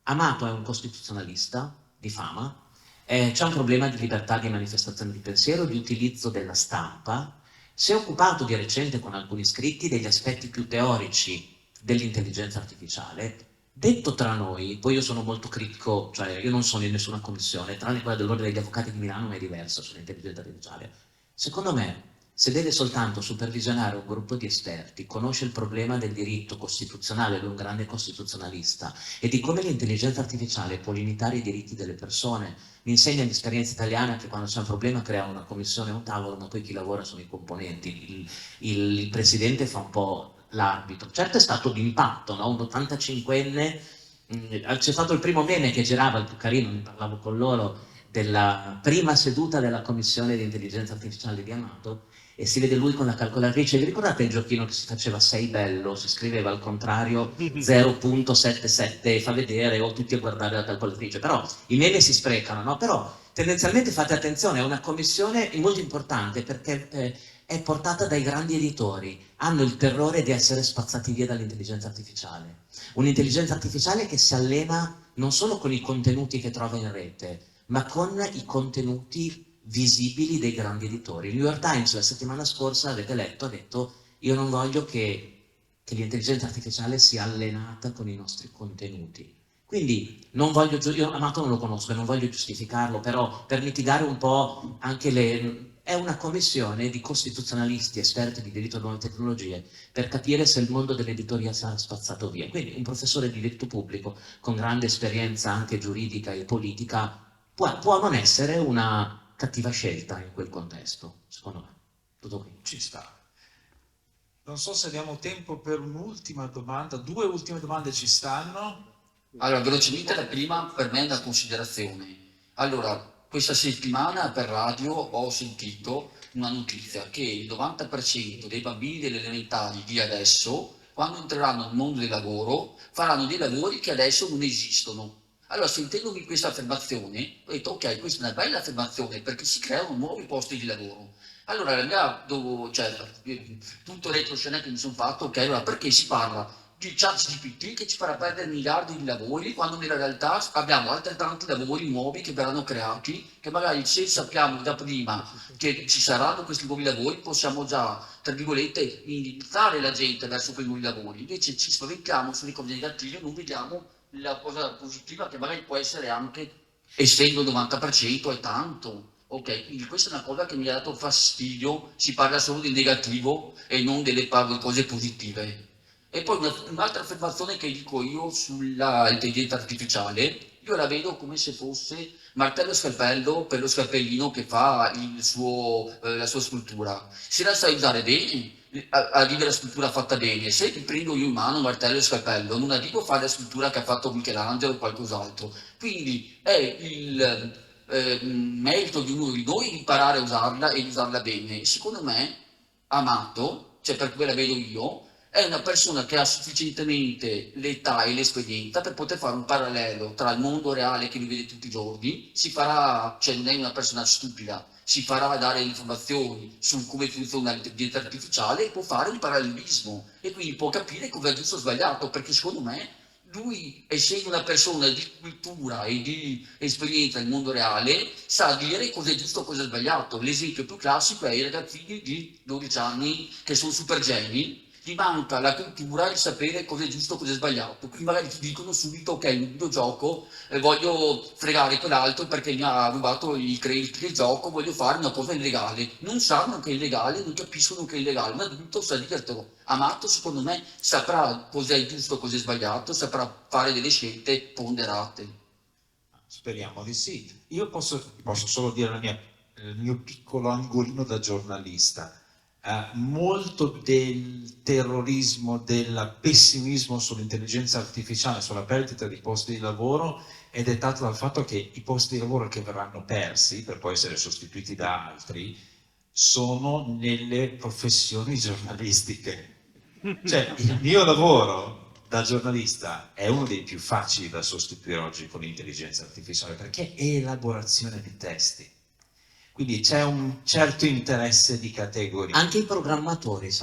Amato è un costituzionalista di fama, c'è un problema di libertà di manifestazione di pensiero, di utilizzo della stampa, si è occupato di recente con alcuni scritti degli aspetti più teorici dell'intelligenza artificiale. Detto tra noi, poi io sono molto critico, cioè io non sono in nessuna commissione, tranne quella dell'Ordine degli Avvocati di Milano, ma è diversa sull'intelligenza artificiale. Secondo me, se deve soltanto supervisionare un gruppo di esperti, conosce il problema del diritto costituzionale, lui è un grande costituzionalista, e di come l'intelligenza artificiale può limitare i diritti delle persone, mi insegna l'esperienza italiana che quando c'è un problema crea una commissione, un tavolo, ma poi chi lavora sono i componenti, il presidente fa un po' l'arbitro. Certo è stato d'impatto, no? Un 85enne, c'è stato il primo meme che girava, il più carino, ne parlavo con loro, della prima seduta della commissione di intelligenza artificiale di Amato, e si vede lui con la calcolatrice. Vi ricordate il giochino che si faceva sei bello, si scriveva al contrario 0.77 e fa vedere, o tutti a guardare la calcolatrice, però i meme si sprecano, no? Però tendenzialmente fate attenzione, è una commissione molto importante perché è portata dai grandi editori, hanno il terrore di essere spazzati via dall'intelligenza artificiale, un'intelligenza artificiale che si allena non solo con i contenuti che trova in rete, ma con i contenuti visibili dei grandi editori. Il New York Times la settimana scorsa, avete letto, ha detto: io non voglio che l'intelligenza artificiale sia allenata con i nostri contenuti. Quindi non voglio, io Amato non lo conosco e non voglio giustificarlo, però per mitigare un po' anche è una commissione di costituzionalisti esperti di diritto delle nuove tecnologie per capire se il mondo dell'editoria sarà spazzato via. Quindi un professore di diritto pubblico con grande esperienza anche giuridica e politica può non essere una cattiva scelta in quel contesto, secondo me. Tutto qui. Ci sta. Non so se abbiamo tempo per un'ultima domanda, 2 ultime domande ci stanno. Allora, velocemente la prima per me è una considerazione. Allora, questa settimana per radio ho sentito una notizia che il 90% dei bambini delle elementari di adesso, quando entreranno nel mondo del lavoro, faranno dei lavori che adesso non esistono. Allora, sentendomi questa affermazione, ho detto, ok, questa è una bella affermazione perché si creano nuovi posti di lavoro. Allora, tutto retroscena che mi sono fatto, ok, allora perché si parla di ChatGPT che ci farà perdere miliardi di lavori quando nella realtà abbiamo altrettanti lavori nuovi che verranno creati, che magari se sappiamo da prima che ci saranno questi nuovi lavori possiamo già, tra virgolette, indirizzare la gente verso quei nuovi lavori. Invece ci spaventiamo sulle cose negative, non vediamo la cosa positiva che magari può essere anche, essendo il 90% è tanto. Ok, quindi questa è una cosa che mi ha dato fastidio, si parla solo del negativo e non delle cose positive. E poi un'altra affermazione che dico io sulla intelligenza artificiale, io la vedo come se fosse martello e scalpello per lo scalpellino che fa la sua scultura. Se la sai usare bene, arriva la scultura fatta bene. Se prendo io in mano martello e scalpello, non arrivo a fare la scultura che ha fatto Michelangelo o qualcos'altro. Quindi è il merito di uno di noi imparare a usarla e usarla bene. Secondo me, Amato, cioè per come la vedo io, è una persona che ha sufficientemente l'età e l'esperienza per poter fare un parallelo tra il mondo reale che lui vede tutti i giorni, si farà, cioè non è una persona stupida, si farà dare informazioni su come funziona l'intelligenza artificiale e può fare un parallelismo e quindi può capire cosa è giusto o sbagliato, perché secondo me lui, essendo una persona di cultura e di esperienza nel mondo reale, sa dire cosa è giusto e cosa è sbagliato. L'esempio più classico è i ragazzini di 12 anni che sono super geni, gli manca la cultura di sapere cosa è giusto e cosa è sbagliato. Quindi magari ti dicono subito, ok, in un videogioco voglio fregare quell'altro perché mi ha rubato i crediti del gioco, voglio fare una cosa illegale. Non sanno che è illegale, non capiscono che è illegale. Un adulto sa dirtelo. Amato, secondo me, saprà cosa è giusto e cosa è sbagliato, saprà fare delle scelte ponderate. Speriamo di sì. Io posso solo dire il mio piccolo angolino da giornalista. Molto del terrorismo, del pessimismo sull'intelligenza artificiale, sulla perdita di posti di lavoro è dettato dal fatto che i posti di lavoro che verranno persi per poi essere sostituiti da altri sono nelle professioni giornalistiche. Cioè il mio lavoro da giornalista è uno dei più facili da sostituire oggi con l'intelligenza artificiale perché è elaborazione di testi. Quindi c'è un certo interesse di categoria. Anche i programmatori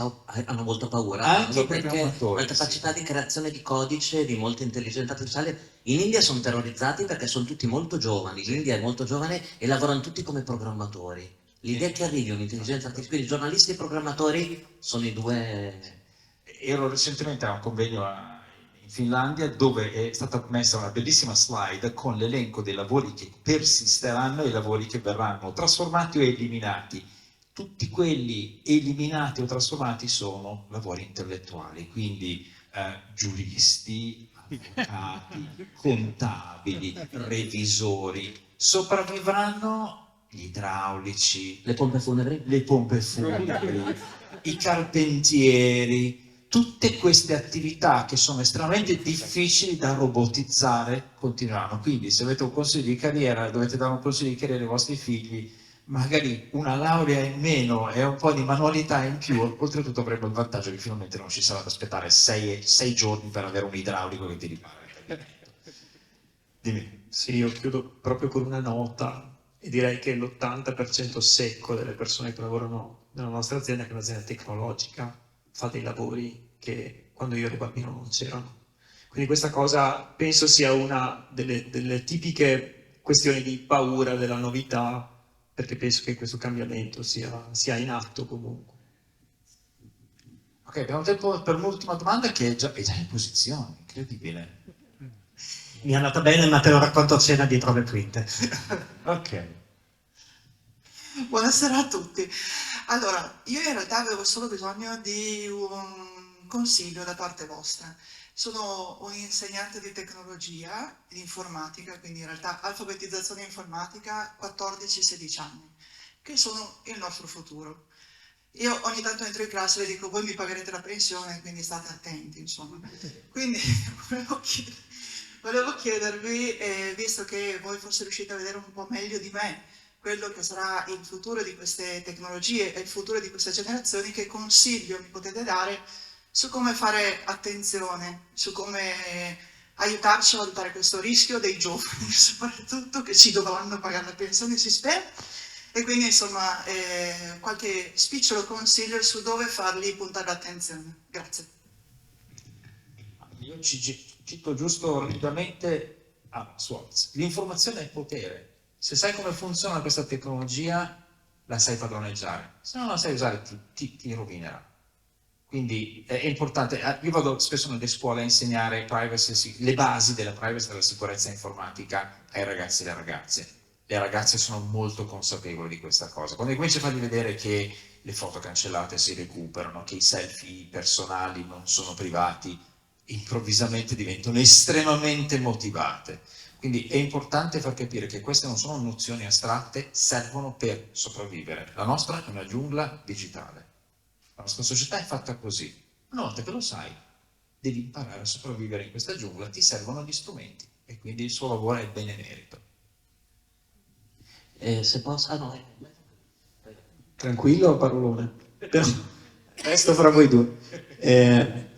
hanno molto paura. Anche i perché programmatori, la capacità di creazione di codice, di molta intelligenza artificiale. In India sono terrorizzati perché sono tutti molto giovani. L'India è molto giovane e lavorano tutti come programmatori. L'idea che arrivi un'intelligenza artificiale, quindi giornalisti e programmatori sono i due. Ero recentemente a un convegno in Finlandia dove è stata messa una bellissima slide con l'elenco dei lavori che persisteranno e i lavori che verranno trasformati o eliminati. Tutti quelli eliminati o trasformati sono lavori intellettuali, quindi giuristi, avvocati, contabili, revisori. Sopravvivranno gli idraulici, Le pompe funebri? I carpentieri, tutte queste attività che sono estremamente difficili da robotizzare continueranno. Quindi se avete un consiglio di carriera, dovete dare un consiglio di carriera ai vostri figli, magari una laurea in meno e un po' di manualità in più, oltretutto avrebbe il vantaggio che finalmente non ci sarà da aspettare 6 giorni per avere un idraulico che ti ripara. Dimmi. Sì, io chiudo proprio con una nota e direi che l'80% secco delle persone che lavorano nella nostra azienda, che è un'azienda tecnologica, fa dei lavori che quando io ero bambino non c'erano. Quindi questa cosa penso sia una delle tipiche questioni di paura della novità, perché penso che questo cambiamento sia in atto comunque. Ok, abbiamo tempo per un'ultima domanda che è già in posizione, incredibile. mi è andata bene, ma te lo racconto a cena dietro le quinte. Ok. Buonasera a tutti. Allora, io in realtà avevo solo bisogno di un consiglio da parte vostra. Sono un insegnante di tecnologia, di informatica, quindi in realtà alfabetizzazione informatica, 14-16 anni, che sono il nostro futuro. Io ogni tanto entro in classe e dico, voi mi pagherete la pensione, quindi state attenti, insomma. Quindi volevo chiedervi, visto che voi forse riuscite a vedere un po' meglio di me, quello che sarà il futuro di queste tecnologie e il futuro di queste generazioni, che consiglio mi potete dare su come fare attenzione, su come aiutarci a valutare questo rischio dei giovani, soprattutto, che ci dovranno pagare la pensione, si spera, e quindi insomma qualche spicciolo consiglio su dove fargli puntare l'attenzione. Grazie. Io cito giusto rapidamente Swartz. L'informazione è potere. Se sai come funziona questa tecnologia, la sai padroneggiare. Se non la sai usare, ti rovinerà. Quindi è importante. Io vado spesso nelle scuole a insegnare privacy, le basi della privacy e della sicurezza informatica ai ragazzi e alle ragazze. Le ragazze sono molto consapevoli di questa cosa. Quando cominci a fargli vedere che le foto cancellate si recuperano, che i selfie personali non sono privati, improvvisamente diventano estremamente motivate. Quindi è importante far capire che queste non sono nozioni astratte, servono per sopravvivere. La nostra è una giungla digitale. La nostra società è fatta così. Una volta che lo sai, devi imparare a sopravvivere in questa giungla, ti servono gli strumenti e quindi il suo lavoro è benemerito. Se posso... Tranquillo, parolone. Però resto fra voi due.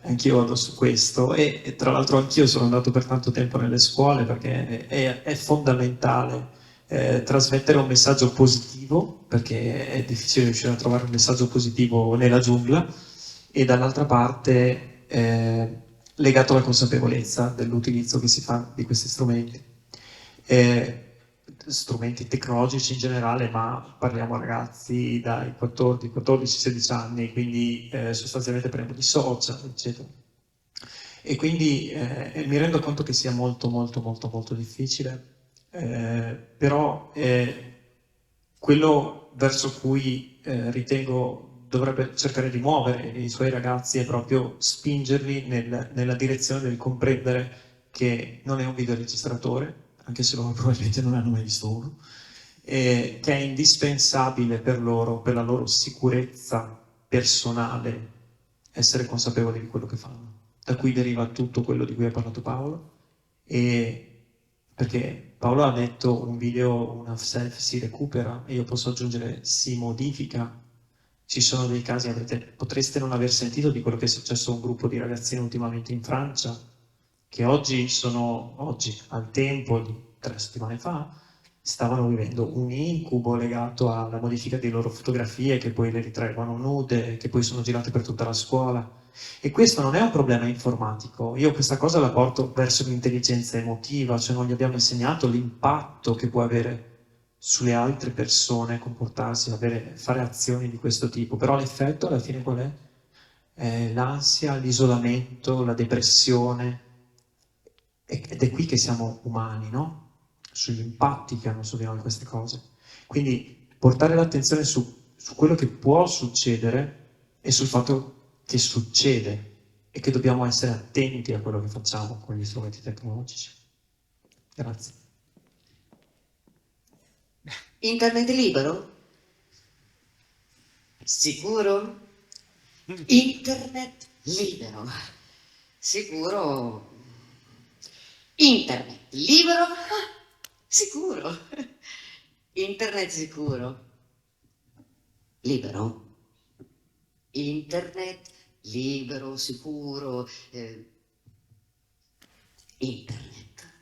Anch'io vado su questo e tra l'altro anch'io sono andato per tanto tempo nelle scuole perché è fondamentale trasmettere un messaggio positivo, perché è difficile riuscire a trovare un messaggio positivo nella giungla, e dall'altra parte legato alla consapevolezza dell'utilizzo che si fa di questi strumenti. Strumenti tecnologici in generale, ma parliamo ragazzi dai 14-16 anni, quindi sostanzialmente parliamo di social, eccetera. E quindi mi rendo conto che sia molto molto molto molto difficile, però quello verso cui ritengo dovrebbe cercare di muovere i suoi ragazzi è proprio spingerli nella direzione del comprendere che non è un videoregistratore, anche se loro probabilmente non hanno mai visto uno, che è indispensabile per loro, per la loro sicurezza personale, essere consapevoli di quello che fanno. Da cui deriva tutto quello di cui ha parlato Paolo, e perché Paolo ha detto un video, una selfie si recupera, e io posso aggiungere si modifica. Ci sono dei casi, potreste non aver sentito di quello che è successo a un gruppo di ragazzini ultimamente in Francia, che oggi, al tempo di 3 settimane fa, stavano vivendo un incubo legato alla modifica di loro fotografie, che poi le ritraevano nude, che poi sono girate per tutta la scuola. E questo non è un problema informatico, io questa cosa la porto verso l'intelligenza emotiva, cioè non gli abbiamo insegnato l'impatto che può avere sulle altre persone comportarsi, fare azioni di questo tipo, però l'effetto alla fine qual è? L'ansia, l'isolamento, la depressione, ed è qui che siamo umani, no? Sugli impatti che hanno su di noi queste cose. Quindi portare l'attenzione su quello che può succedere e sul fatto che succede e che dobbiamo essere attenti a quello che facciamo con gli strumenti tecnologici. Grazie. Internet libero? Sicuro? Internet libero? Sicuro? Internet libero? Sicuro? Internet sicuro? Libero? Internet libero, sicuro? Internet.